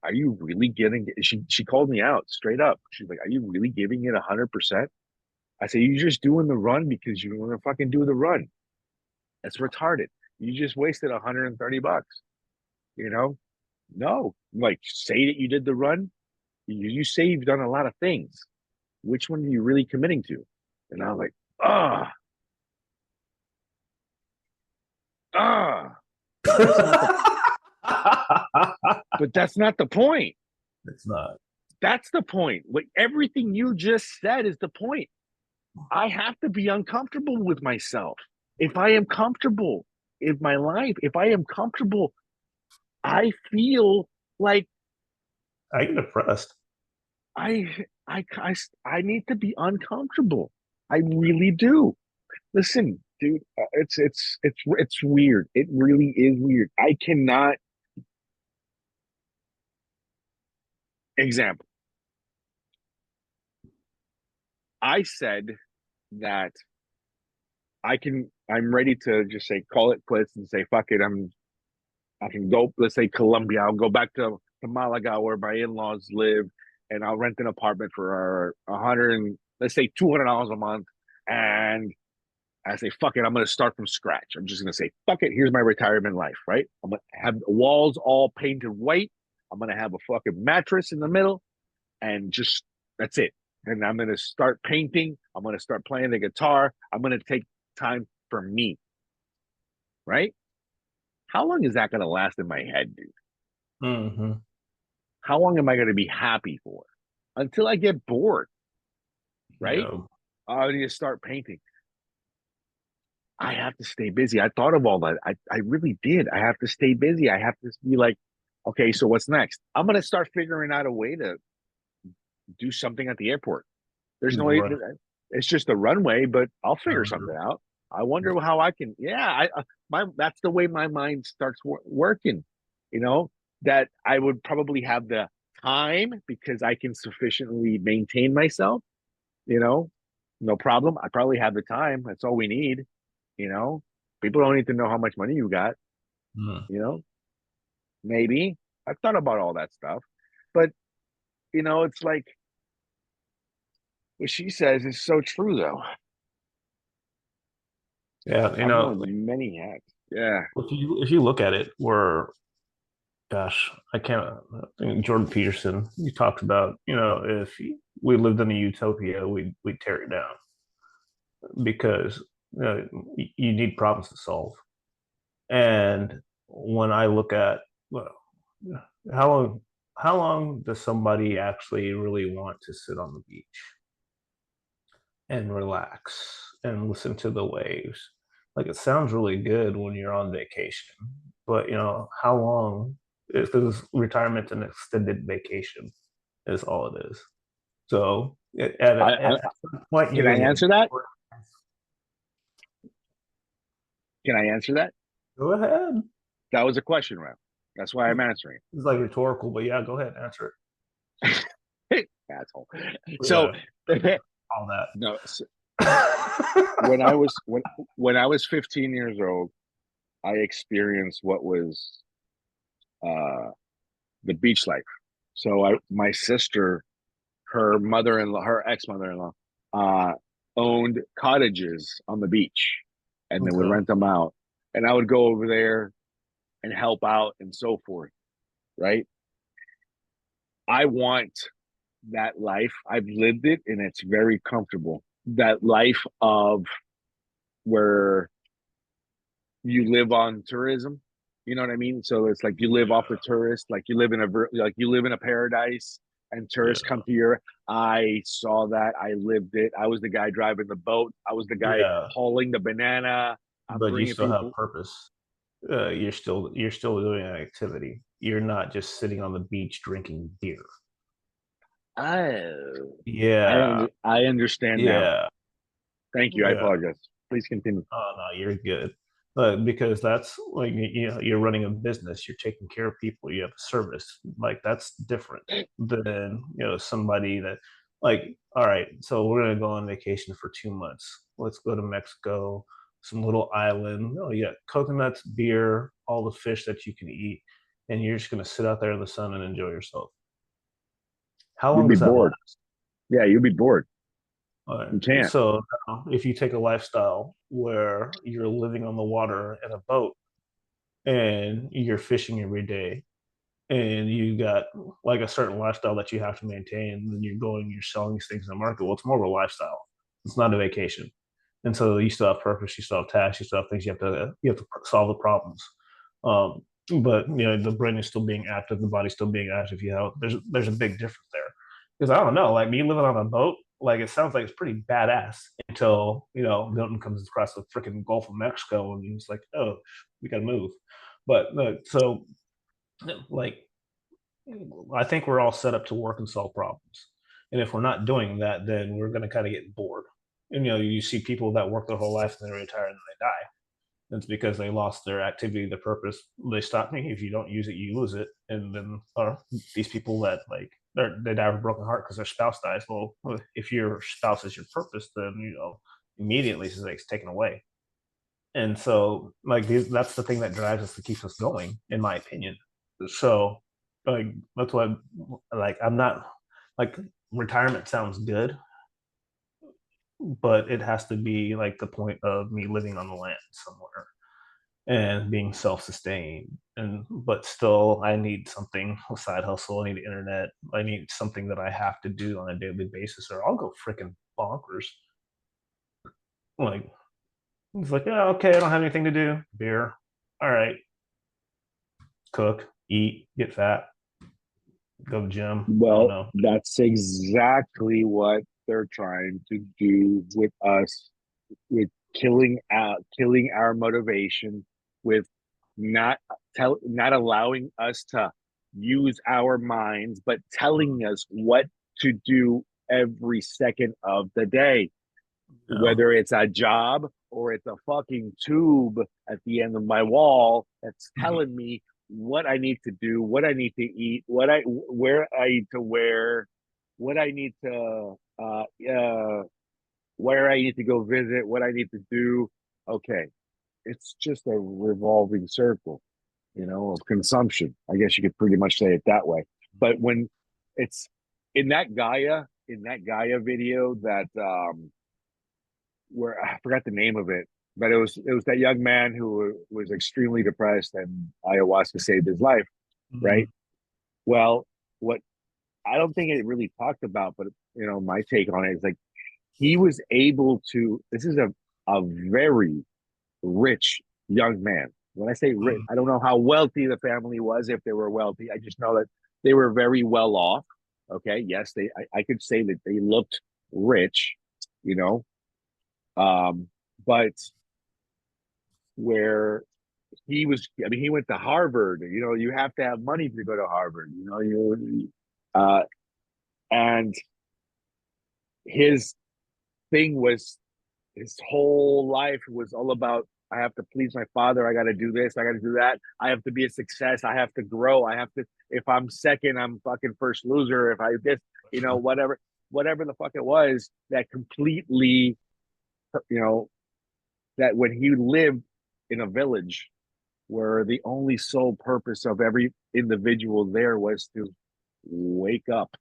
are you really getting it? She called me out straight up. She's like, are you really giving it 100%? I said, you're just doing the run because you want to fucking do the run. That's retarded. You just wasted $130. You know? No. Like, say that you did the run. You say you've done a lot of things. Which one are you really committing to? And I was like, ah, ah. That's not the but that's not the point. It's not. That's the point. What everything you just said is the point. I have to be uncomfortable with myself. If I am comfortable in my life, if I am comfortable, I feel like I get depressed. I need to be uncomfortable. I really do. Listen, dude, it's weird. It really is weird. I cannot. Example. I said that I'm ready to just say call it quits and say fuck it. I can go, let's say Colombia. I'll go back to Malaga where my in-laws live and I'll rent an apartment for 100 and let's say $200 a month. And I say, fuck it, I'm gonna start from scratch. I'm just gonna say, fuck it, here's my retirement life, right? I'm gonna have the walls all painted white. I'm gonna have a fucking mattress in the middle and just that's it. And I'm gonna start painting. I'm gonna start playing the guitar. I'm gonna take time for me, right? How long is that gonna last in my head, dude? Mm-hmm. How long am I gonna be happy for? Until I get bored, right? Yeah. I need to start painting. I have to stay busy. I thought of all that. I really did. I have to stay busy. I have to be like, okay, so what's next? I'm gonna start figuring out a way to do something at the airport. There's no way. Right. It's just a runway, but I'll figure Um, something out. I wonder how I can. Yeah, my that's the way my mind starts working. You know that I would probably have the time because I can sufficiently maintain myself. You know, no problem. I probably have the time. That's all we need. You know, people don't need to know how much money you got. mm. You know, maybe I've thought about all that stuff, but it's like what she says is so true, though. Yeah, I'm wearing many hats. Yeah. if you look at it, gosh, I can't. I think Jordan Peterson, he talks about, if we lived in a utopia, we'd tear it down because you need problems to solve. And when I look at, well, how long how long does somebody actually really want to sit on the beach and relax and listen to the waves? Like, it sounds really good when you're on vacation, but how long? Because retirement an extended vacation is all it is. So I at some point can you're I gonna get answer that? bored. Can I answer that? Go ahead. That was a question round. That's why I'm answering. It's like rhetorical, but yeah, go ahead, answer Asshole. it. So Yeah, all no, so when I that. was when I was 15 years old, I experienced what was uh the beach life. So my sister, her mother-in-law, her ex-mother-in-law, uh owned cottages on the beach and they would Okay. rent them out. and I would go over there and help out and so forth, right? I want that life. I've lived it and it's very comfortable. That life of where you live on tourism, you know what I mean? So it's like you live off the Yeah, tourist, like you live in a paradise and tourists yeah, come to your I saw that. I lived it. I was the guy driving the boat. I was the guy yeah. hauling the banana. I'm But you bringing still have people. purpose. You're still doing an activity. You're not just sitting on the beach drinking beer. Oh, Yeah, I understand now. yeah, Thank you. I yeah. apologize. Please continue. Oh no, you're good. But because that's like you're running a business, you're taking care of people, you have a service. Like that's different than somebody that like, all right, so we're gonna go on vacation for 2 months. Let's go to Mexico, some little island. Oh yeah, coconuts, beer, all the fish that you can eat, and you're just gonna sit out there in the sun and enjoy yourself. How You'd long be does that bored. last? Yeah, you'd be bored. All right. You can't. So if you take a lifestyle where you're living on the water in a boat and you're fishing every day and you got like a certain lifestyle that you have to maintain, and then you're selling these things in the market. Well, it's more of a lifestyle. It's not a vacation. And so you still have purpose, you still have tasks, you still have things you have to solve the problems. Um, but the brain is still being active, the body's still being active. There's a big difference there. Because I don't know, like me living on a boat, like it sounds like it's pretty badass until Milton comes across the freaking Gulf of Mexico and he's like, oh, we gotta move. But so like I think we're all set up to work and solve problems. And if we're not doing that, then we're going to kind of get bored. And you see people that work their whole life and they retire and then they die. And it's because they lost their activity, their purpose. They stop me. If you don't use it, you lose it. And then these people that like they die of a broken heart because their spouse dies. Well, if your spouse is your purpose, then immediately it's taken away. And so like that's the thing that drives us to keep us going, in my opinion. So like that's why like I'm not like retirement sounds good, but it has to be like the point of me living on the land somewhere and being self-sustained. And but still I need something, a side hustle, I need internet, I need something that I have to do on a daily basis or I'll go freaking bonkers. Like it's like, yeah, okay, I don't have anything to do. Beer. All right, cook, eat, get fat, go to the gym. I don't Well, know. that's exactly what they're trying to do with us, with killing our motivation, with not not allowing us to use our minds, but telling us what to do every second of the day, Yeah. whether it's a job or it's a fucking tube at the end of my wall that's Mhm. telling me what I need to do, what I need to eat, where I need to wear, what I need to where I need to go visit, what I need to do. Okay, it's just a revolving circle, of consumption. I guess you could pretty much say it that way. But when it's in that Gaia video that where I forgot the name of it, but it was that young man who was extremely depressed and ayahuasca saved his life, right? Mhm. Well, what I don't think it really talked about, but my take on it is like he was able to. This is a very rich young man. When I say rich, Mhm. I don't know how wealthy the family was, if they were wealthy. I just know that they were very well off. Okay, yes, I could say that they looked rich, you know, but where he was, I mean, he went to Harvard. You have to have money to go to Harvard. Uh, and his thing was his whole life was all about I have to please my father. I got to do this. I got to do that. I have to be a success. I have to grow. I have to. If I'm second, I'm fucking first loser. If I this, Sure. whatever the fuck it was that completely, you know, that when he lived in a village where the only sole purpose of every individual there was to wake up.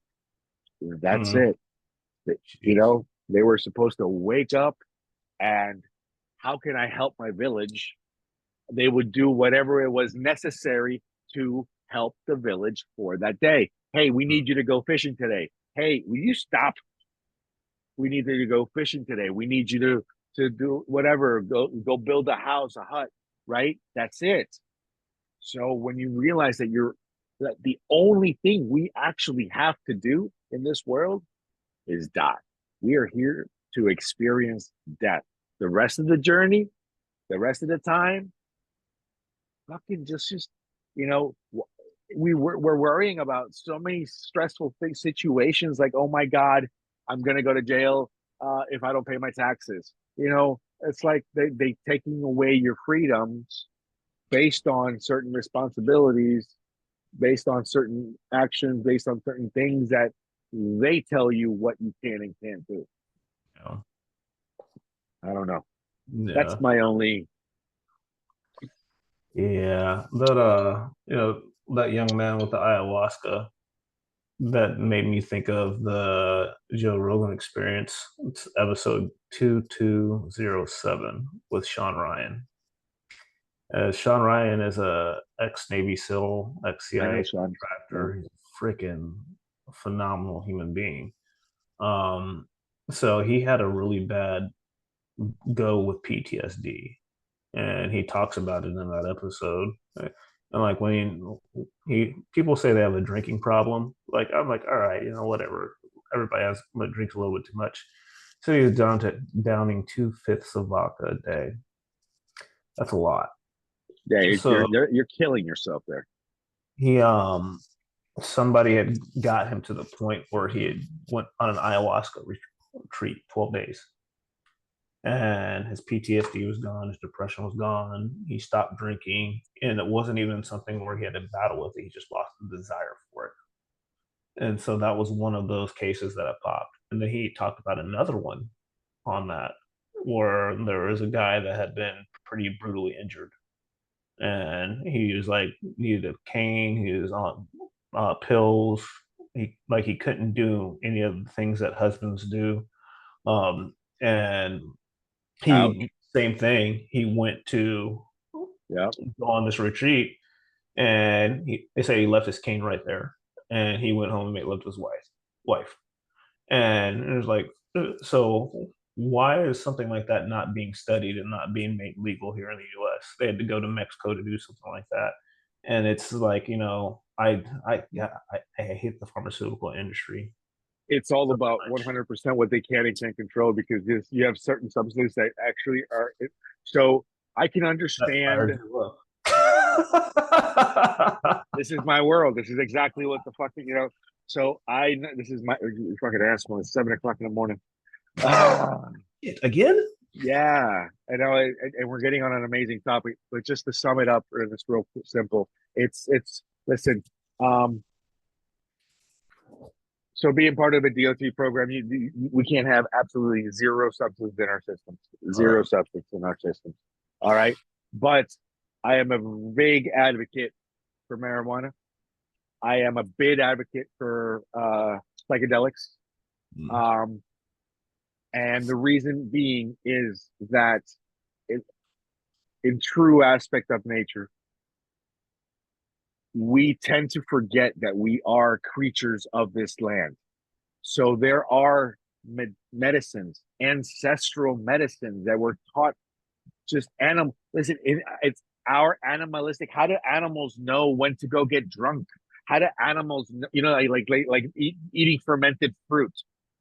That's Mhm. it. Jeez. They were supposed to wake up and how can I help my village? They would do whatever it was necessary to help the village for that day. Hey, we need you to go fishing today. Hey, will you stop? We need you to go fishing today. We need you to do whatever. Go build a house, a hut. Right? That's it. So when you realize that the only thing we actually have to do in this world is die. We are here to experience death. The rest of the journey, the rest of the time, fucking just you know, we're worrying about so many stressful situations. Like, oh my god, I'm gonna go to jail if I don't pay my taxes. It's like they taking away your freedoms based on certain responsibilities, based on certain actions, based on certain things that they tell you what you can and can't do. Yeah. I don't know. That's Yeah. my only. Yeah. That young man with the ayahuasca, that made me think of the Joe Rogan Experience. It's episode 2207 with Sean Ryan. Sean Ryan is a ex Navy SEAL, ex I know CIA Sean. Yeah. contractor. He's a freaking phenomenal human being. Um, so he had a really bad go with PTSD, and he talks about it in that episode. And like when he people say they have a drinking problem, like I'm like, all right, whatever. Everybody drinks a little bit too much. So he's down to downing 2/5 of vodka a day. That's a lot. Yeah, So you're killing yourself there. he somebody had got him to the point where he had went on an ayahuasca retreat 12 days, and his PTSD was gone, his depression was gone, he stopped drinking, and it wasn't even something where he had to battle with it, he just lost the desire for it. And so that was one of those cases that I popped. And then he talked about another one on that, where there was a guy that had been pretty brutally injured, and he was like needed a cane, he was on pills, he couldn't do any of the things that husbands do. And Ouch. he same thing. He went to Yeah. go on this retreat, and they say he left his cane right there, and he went home and made love to his wife. And it was like, so why is something like that not being studied and not being made legal here in the U.S.? They had to go to Mexico to do something like that, and it's like, I hate the pharmaceutical industry. It's all So about much. 100% what they can and can't control, because you have certain substances that actually are. So I can That understand. fired you up. This is my world. This is exactly what the fucking. So this is my fucking asshole. It's 7 o'clock in the morning. Again? Yeah, I know, and we're getting on an amazing topic. But just to sum it up, and it's real simple. It's listen. Um, so being part of a DOT program, we can't have absolutely zero substance in our systems. Zero substance in our systems. All right, but I am a big advocate for marijuana. I am a big advocate for psychedelics. Mm. Um, and the reason being is that it, in true aspect of nature, we tend to forget that we are creatures of this land. So there are medicines, ancestral medicines that were taught just animal. Listen, it's our animalistic. How do animals know when to go get drunk? How do animals, eating fermented fruit?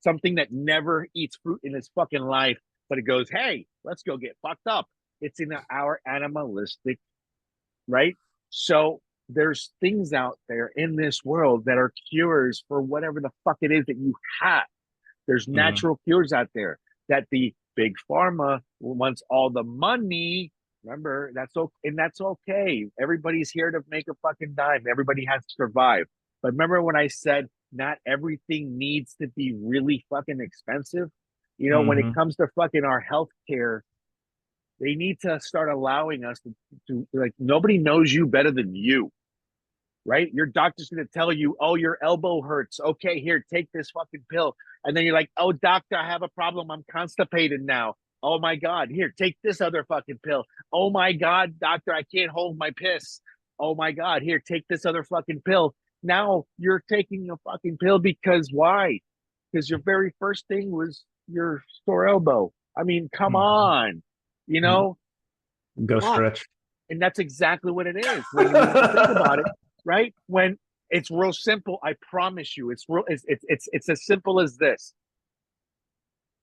Something that never eats fruit in its fucking life, but it goes, hey, let's go get fucked up. It's in our animalistic, right? So there's things out there in this world that are cures for whatever the fuck it is that you have. There's Mm. natural cures out there that the big pharma wants all the money. Remember, that's okay. Everybody's here to make a fucking dime. Everybody has to survive. But remember when I said not everything needs to be really fucking expensive? When it Mm-hmm. comes to fucking our healthcare, they need to start allowing us to like, nobody knows you better than you, right? Your doctor's going to tell you, oh, your elbow hurts. Okay, here, take this fucking pill. And then you're like, oh, doctor, I have a problem. I'm constipated now. Oh my God, here, take this other fucking pill. Oh my God, doctor, I can't hold my piss. Oh my God, here, take this other fucking pill. Now you're taking a fucking pill because why? Because your very first thing was your sore elbow. I mean, come Mhm. on, you Mhm. know, Go fuck. stretch. And that's exactly what it is when you think about it, right? When it's real simple, I promise you, it's real. It's as simple as this.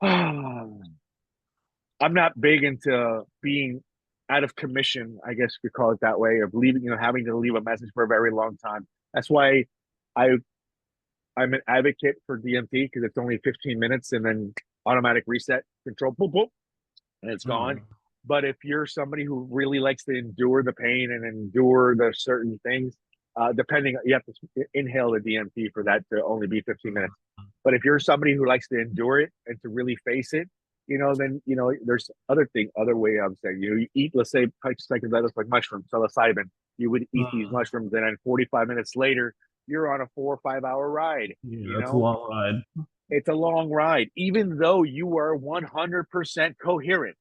I'm not big into being out of commission, I guess you could call it that way, of leaving, having to leave a message for a very long time. That's why I I'm an advocate for DMT because it's only 15 minutes and then automatic reset control, boop, boop, and it's gone. Mm. But if you're somebody who really likes to endure the pain and endure the certain things, depending, you have to inhale the DMT for that to only be 15 minutes. But if you're somebody who likes to endure it and to really face it, then there's other way I'm saying you eat, let's say, psychedelics like mushrooms, psilocybin. You would eat these Mm. mushrooms, and then 45 minutes later, you're on a 4 or 5 hour ride. Yeah, You that's a know, long ride. it's a long ride, even though you are 100% coherent.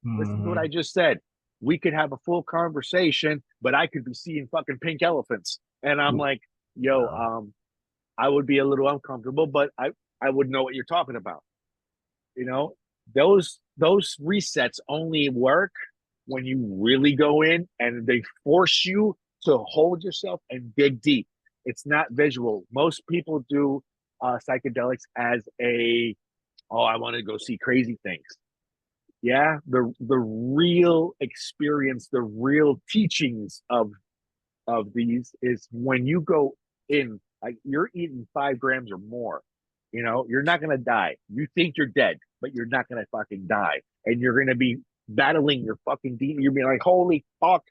Listen to what I Mhm. just said. We could have a full conversation, but I could be seeing fucking pink elephants. And I'm like, yo, Yeah. I would be a little uncomfortable, but I would know what you're talking about. You know, those resets only work when you really go in and they force you to hold yourself and dig deep. It's not visual. Most people do psychedelics as a, oh, I want to go see crazy things. Yeah, the real experience, the real teachings of these is when you go in, like you're eating 5 grams or more. You're not gonna die. You think you're dead, but you're not gonna fucking die, and you're gonna be battling your fucking demon. You're being like, holy fuck.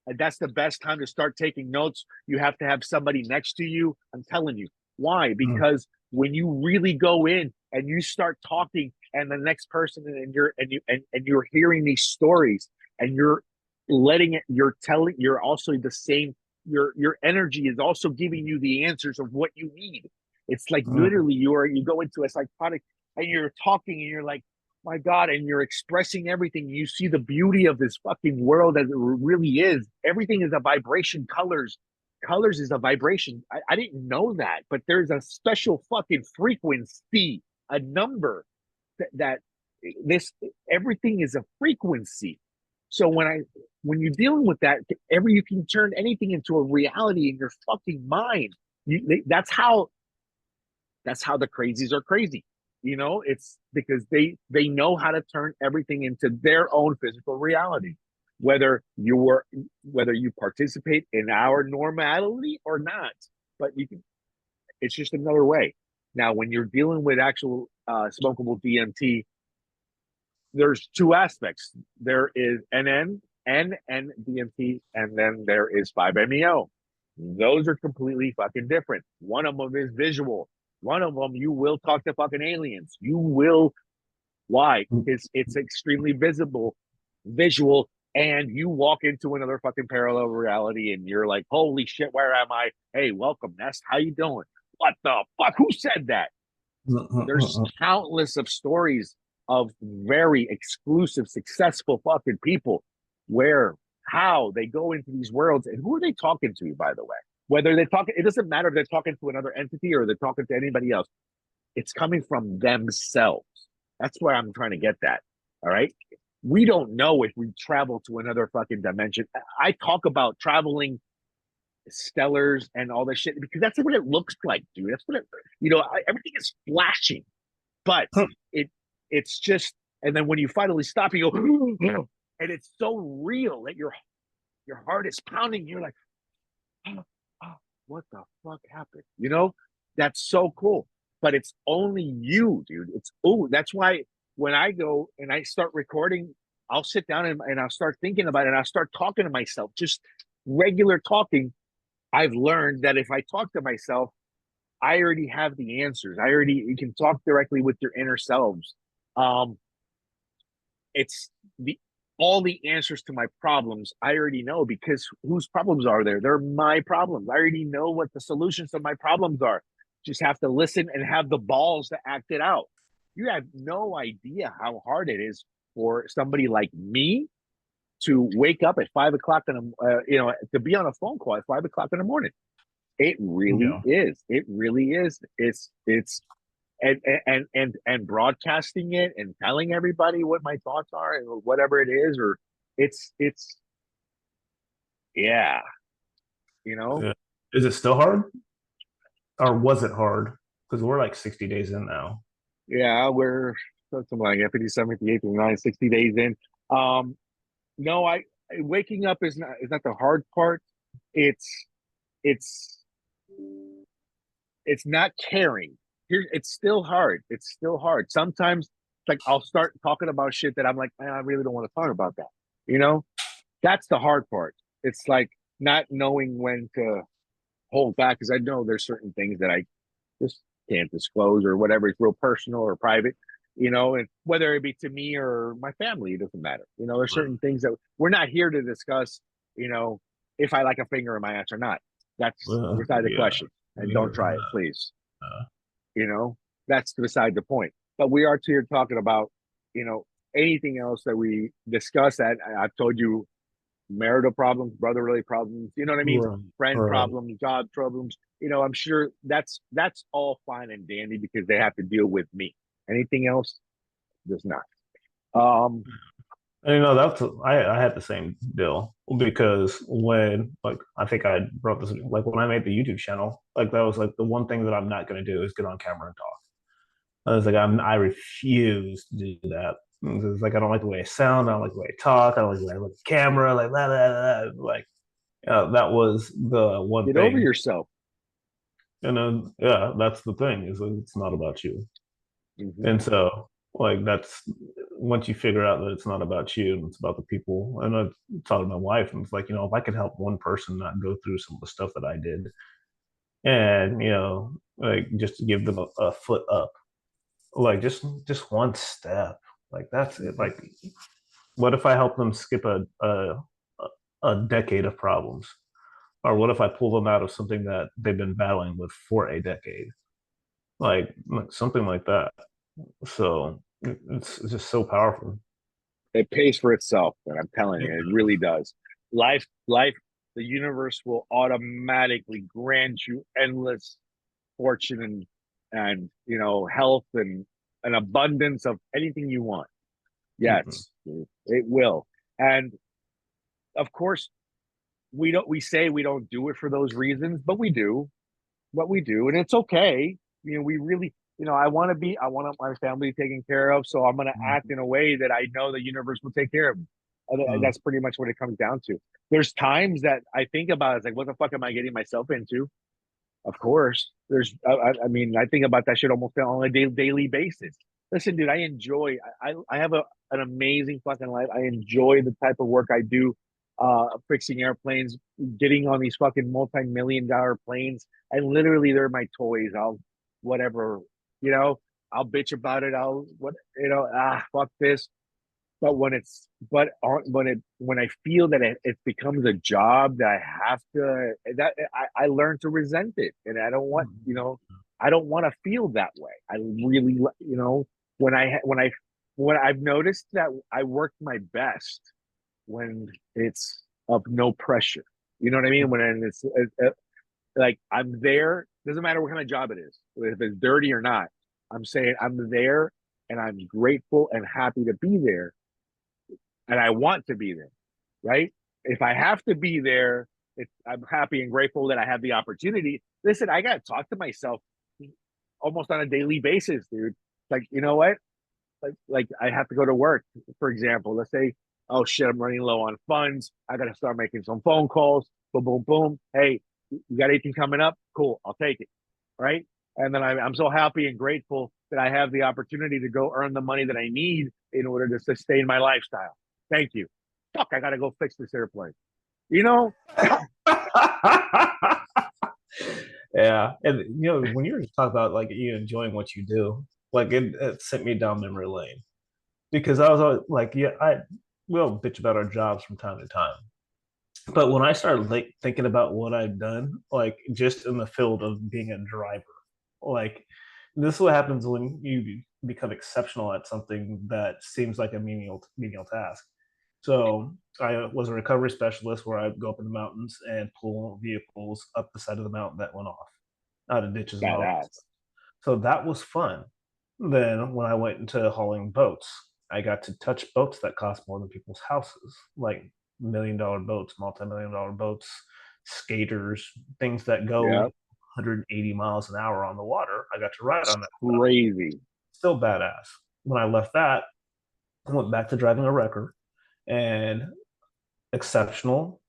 And that's the best time to start taking notes. You have to have somebody next to you. I'm telling you. Why? Mm. Because when you really go in and you start talking and the next person and you're hearing these stories and you're letting it, you're also the same, your energy is also giving you the answers of what you need. It's like Mm. literally you go into a psychotic and you're talking and you're like, my God, and you're expressing everything. You see the beauty of this fucking world as it really is. Everything is a vibration. Colors is a vibration. I didn't know that, but there's a special fucking frequency, a number that this everything is a frequency. So when you're dealing with that, you can turn anything into a reality in your fucking mind. That's how the crazies are crazy. It's because they know how to turn everything into their own physical reality, whether you participate in our normality or not. But it's just another way. Now, when you're dealing with actual smokable DMT, there's two aspects. There is NN DMT, and then there is 5-MeO. Those are completely fucking different. One of them is visual. One of them, you will talk to fucking aliens. You will. Why? Because it's extremely visual, and you walk into another fucking parallel reality, and you're like, "Holy shit, where am I? Hey, welcome, Nest. How you doing? What the fuck? Who said that?" There's Mm. countless of stories of very exclusive, successful fucking people where how they go into these worlds and who are they talking to, by the way? Whether they're talking, it doesn't matter if they're talking to another entity or they're talking to anybody else. It's coming from themselves. That's where I'm trying to get that. All right. We don't know if we travel to another fucking dimension. I talk about traveling stellars and all this shit because that's what it looks like, dude. That's what everything is flashing, but it it's just, and then when you finally stop, you go, and it's so real that your heart is pounding. You're like, oh, oh, what the fuck happened? That's so cool. But it's only you, dude. That's why when I go and I start recording, I'll sit down and I'll start thinking about it and I'll start talking to myself, just regular talking. I've learned that if I talk to myself, I already have the answers. You can talk directly with your inner selves. Um, it's the all the answers to my problems I already know because whose problems are there? They're my problems. I already know what the solutions to my problems are. Just have to listen and have the balls to act it out. You have no idea how hard it is for somebody like me to wake up at 5 o'clock in the, to be on a phone call at 5 o'clock in the morning. It really Yeah. is. It really is. It's and broadcasting it and telling everybody what my thoughts are or whatever it is, or it's yeah, you know, Yeah. Is it still hard, or was it hard? Because we're like 60 days in now. yeah, we're something like 57, 58, 59, 60 days in. Um, no, I waking up is not the hard part. It's it's it's not caring. Here, it's still hard. It's still hard. Sometimes, like I'll start talking about shit that I'm like, man, I really don't want to talk about that. You know, that's the hard part. It's like not knowing when to hold back because I know there's certain things that I just can't disclose or whatever. It's real personal or private. And whether it be to me or my family, it doesn't matter. There's Right. certain things that we're not here to discuss. You know, if I like a finger in my ass or not, that's beside the Yeah. question. And don't try it, Yeah. please. You know, that's beside the point. But we are here talking about, you know, anything else that we discuss. That I've told you, marital problems, brotherly problems. You know what I mean? Right. Friend Right. problems, job problems. I'm sure that's all fine and dandy because they have to deal with me. Anything else does not. Um, And, that's I had the same deal because when like I think I brought this like when I made the YouTube channel, like that was like the one thing that I'm not going to do is get on camera and talk. I was like I refuse to do that. It's like I don't like the way I sound, I don't like the way I talk, I don't like the way I look at the camera, like blah, blah, blah. Like that was the one get over thing. yourself. And then yeah, that's the thing is like, it's not about you. Mm-hmm. And so, like, that's once you figure out that it's not about you and it's about the people. And I talked to my wife, and it's like, if I could help one person not go through some of the stuff that I did, and like just to give them a foot up, like just one step, like that's it. Mm-hmm. Like, what if I help them skip a decade of problems, or what if I pull them out of something that they've been battling with for a decade, like something like that. So it's just so powerful. It pays for itself, and I'm telling you, it really does. Life, the universe will automatically grant you endless fortune and health and an abundance of anything you want. Mhm. Yes, it will. And of course, we say we don't do it for those reasons, but we do what we do, and it's okay. We really, I want my family taken care of, so I'm going to act in a way that I know the universe will take care of me. And Mhm. that's pretty much what it comes down to. There's times that I think about it, it's like, what the fuck am I getting myself into? Of course, I mean, I think about that shit almost on a daily basis. Listen, dude, I enjoy. I have an amazing fucking life. I enjoy the type of work I do, fixing airplanes, getting on these fucking multi-million-dollar planes. And literally, they're my toys. I'll whatever, you know. I'll bitch about it. I'll what fuck this. But when I feel that it becomes a job that I have to, that I learn to resent it, and I don't want to feel that way. I really when when I've noticed that I work my best when it's of no pressure. You know what I mean? When it's like I'm there, doesn't matter what kind of job it is, if it's dirty or not. I'm saying I'm there, and I'm grateful and happy to be there, and I want to be there, right? If I have to be there, I'm happy and grateful that I have the opportunity. Listen, I got to talk to myself almost on a daily basis, dude. Like, you know what? Like I have to go to work, for example. Let's say, oh shit, I'm running low on funds. I got to start making some phone calls. Boom, boom, boom. Hey, you got anything coming up? Cool, I'll take it. Right. And then I'm so happy and grateful that I have the opportunity to go earn the money that I need in order to sustain my lifestyle. Thank you. Fuck, I got to go fix this airplane. You know, Yeah, and when you were talking about like you enjoying what you do, like it sent me down memory lane because I was always like, yeah, we'll bitch about our jobs from time to time, but when I started like thinking about what I've done, like just in the field of being a driver, like This is what happens when you become exceptional at something that seems like a menial task. So I was a recovery specialist where I'd go up in the mountains and pull vehicles up the side of the mountain that went off out of ditches and all that stuff. Badass. So that was fun. Then when I went into hauling boats, I got to touch boats that cost more than people's houses, like $1 million boats, multi-million-dollar boats, skaters, things that go Yeah. 180 miles an hour on the water. I got to ride It's on that stuff. crazy. Still badass. When I left that, I went back to driving a wrecker and exceptional.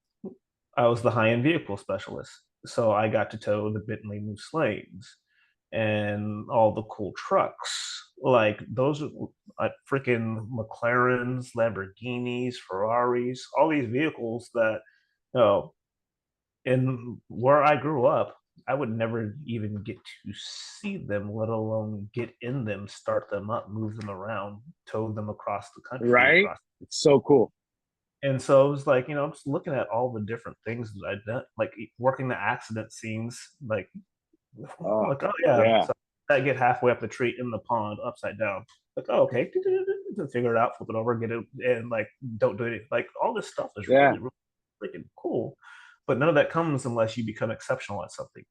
I was the high end vehicle specialist. So I got to tow the Bentley New Slaves and all the cool trucks. Like those freaking McLarens, Lamborghinis, Ferraris, all these vehicles that, you know, in where I grew up, I would never even get to see them, let alone get in them, start them up, move them around, tow them across the country, Right? across. It's so cool. And so it was like, I'm just looking at all the different things that I've done, like working the accident scenes, Oh, like, oh yeah, yeah. so I get halfway up the tree in the pond upside down. Like, oh, okay, figure it out, flip it over, get it, and like, don't do it. Like, all this stuff is Yeah. really, really freaking cool. But none of that comes unless you become exceptional at something,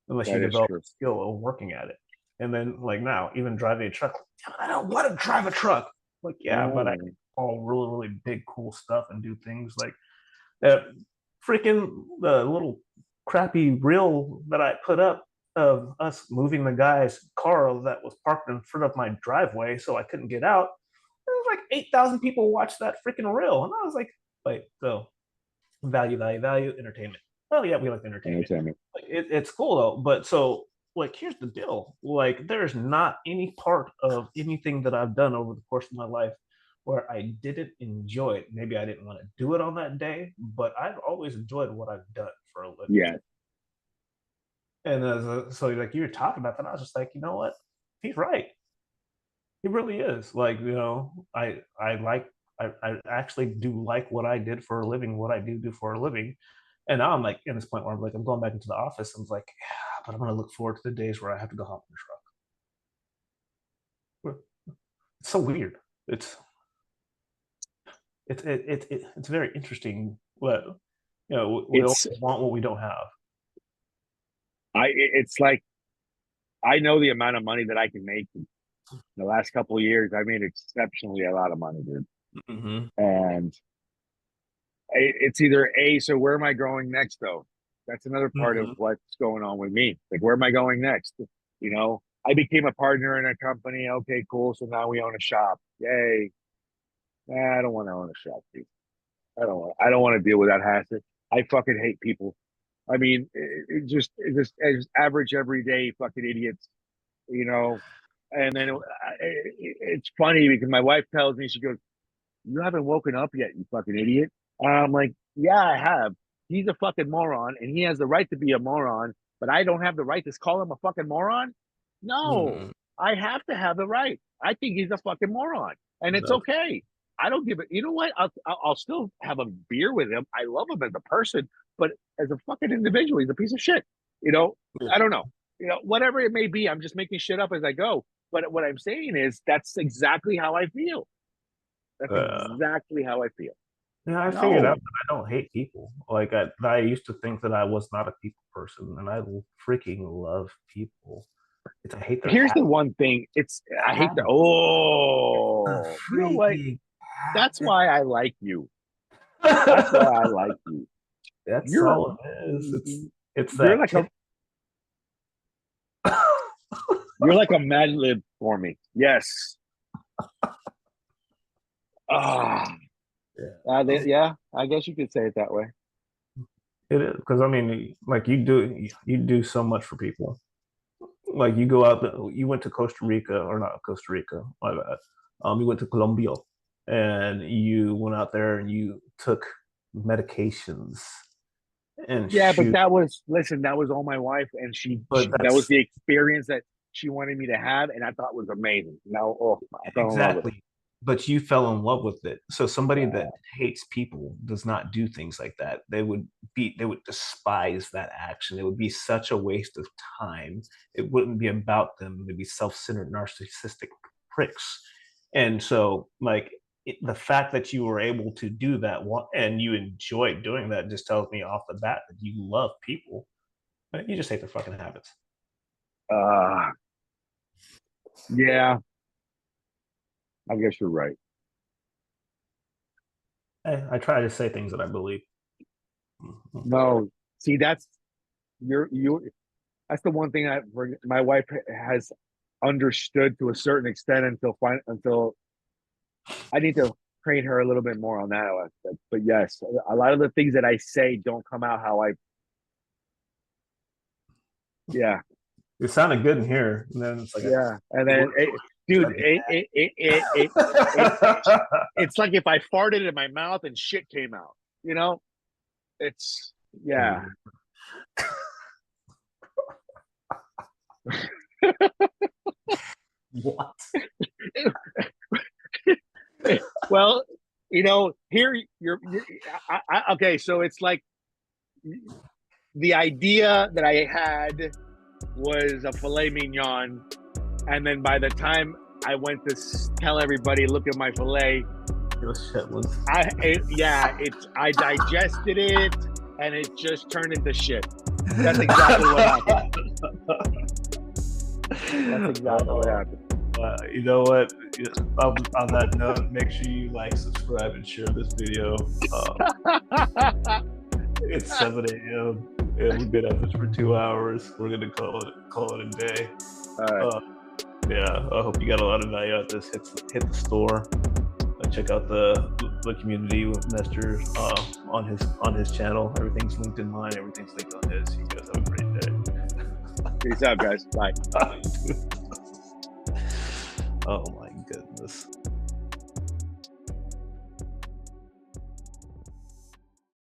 unless you That is develop true. a skill of working at it. And then, like now, even driving a truck, I don't want to drive a truck. Like, yeah, but I Mm. all really, really big, cool stuff and do things like that. Freaking the little crappy reel that I put up of us moving the guy's car that was parked in front of my driveway so I couldn't get out. There was like 8,000 people watched that freaking reel. And I was like, wait, so value, entertainment. Oh, yeah, we like entertainment. Entertainment. Like, it's cool though. But so, like, here's the deal. Like, there's not any part of anything that I've done over the course of my life where I didn't enjoy it. Maybe I didn't want to do it on that day, but I've always enjoyed what I've done for a living. Yeah. And so, like, you were talking about that, I was just like, you know what? He's right. He really is. Like, I actually do like what I did for a living, what I do for a living. And now I'm like in this point where I'm like, I'm going back into the office. I'm like, yeah, but I'm going to look forward to the days where I have to go hop in the truck. It's so weird. It's very interesting. What we always It's want what we don't have. it's like I know the amount of money that I can make in the last couple of years. I made exceptionally a lot of money, dude. Mm-hmm. And it's either A, so where am I going next though? That's another part of Mm-hmm. what's going on with me. Like, where am I going next? I became a partner in a company. Okay, cool. So now we own a shop. Yay. Nah, I don't want to own a shop, dude. I don't want to deal with that hassle. I fucking hate people. I mean, it's average everyday fucking idiots, you know. And then it's funny because my wife tells me, she goes, "You haven't woken up yet, you fucking idiot." And I'm like, "Yeah, I have. He's a fucking moron, and he has the right to be a moron, but I don't have the right to call him a fucking moron. No, Mm-hmm. I have to have the right. I think he's a fucking moron, and it's That's, okay. I don't give it. You know what? I'll still have a beer with him. I love him as a person, but as a fucking individual, he's a piece of shit. You know, I don't know. Whatever it may be, I'm just making shit up as I go. But what I'm saying is that's exactly how I feel. That's uh, exactly how I feel. yeah, I figured out No. that I don't hate people. Like I used to think that I was not a people person, and I freaking love people. I hate their Here's habit. the one thing. I hate the Habit. you know what? Freaking That's habit. why I like you. That's why I like you. That's You're all it is. It's you're that like a tip. you're like a Mad Lib for me. Yes. Ah, Yeah. yeah, I guess you could say it that way. It is because I mean, like you do so much for people. Like you go out, you went to Costa Rica or not Costa Rica, my bad. You went to Colombia, and you went out there and you took medications and Yeah, but shoot. that was all my wife, and But that was that's the experience that she wanted me to have, and I thought was amazing. Now, oh, I fell in love with it. exactly. but you fell in love with it. So somebody that hates people does not do things like that. They would despise that action. It would be such a waste of time. It wouldn't be about them. It'd be self-centered, narcissistic pricks. And so, like, the fact that you were able to do that and you enjoy doing that just tells me off the bat that you love people, but you just hate their fucking habits. Uh, yeah, I guess you're right. I try to say things that I believe. Mhm. No, see, you. That's the one thing my wife has understood to a certain extent until I need to train her a little bit more on that aspect. But yes, a lot of the things that I say don't come out how I. Yeah, It sounded good in here, and then it's like, yeah, and then dude, it's like if I farted in my mouth and shit came out. You know, it's yeah. What? Well, here you're okay. So it's like the idea that I had was a filet mignon, and then by the time I went to tell everybody, look at my filet, I digested it, and it just turned into shit. That's exactly what happened. That's exactly what happened. You know what? On that note, make sure you like, subscribe, and share this video. It's 7 a.m. and we've been at this for 2 hours. We're gonna call it a day. All right. Yeah, I hope you got a lot of value out of this. Hit the store. Check out the community with Nestor on his channel. Everything's linked in mine. Everything's linked on his. You guys have a great day. Peace out, guys. Bye. Oh my goodness.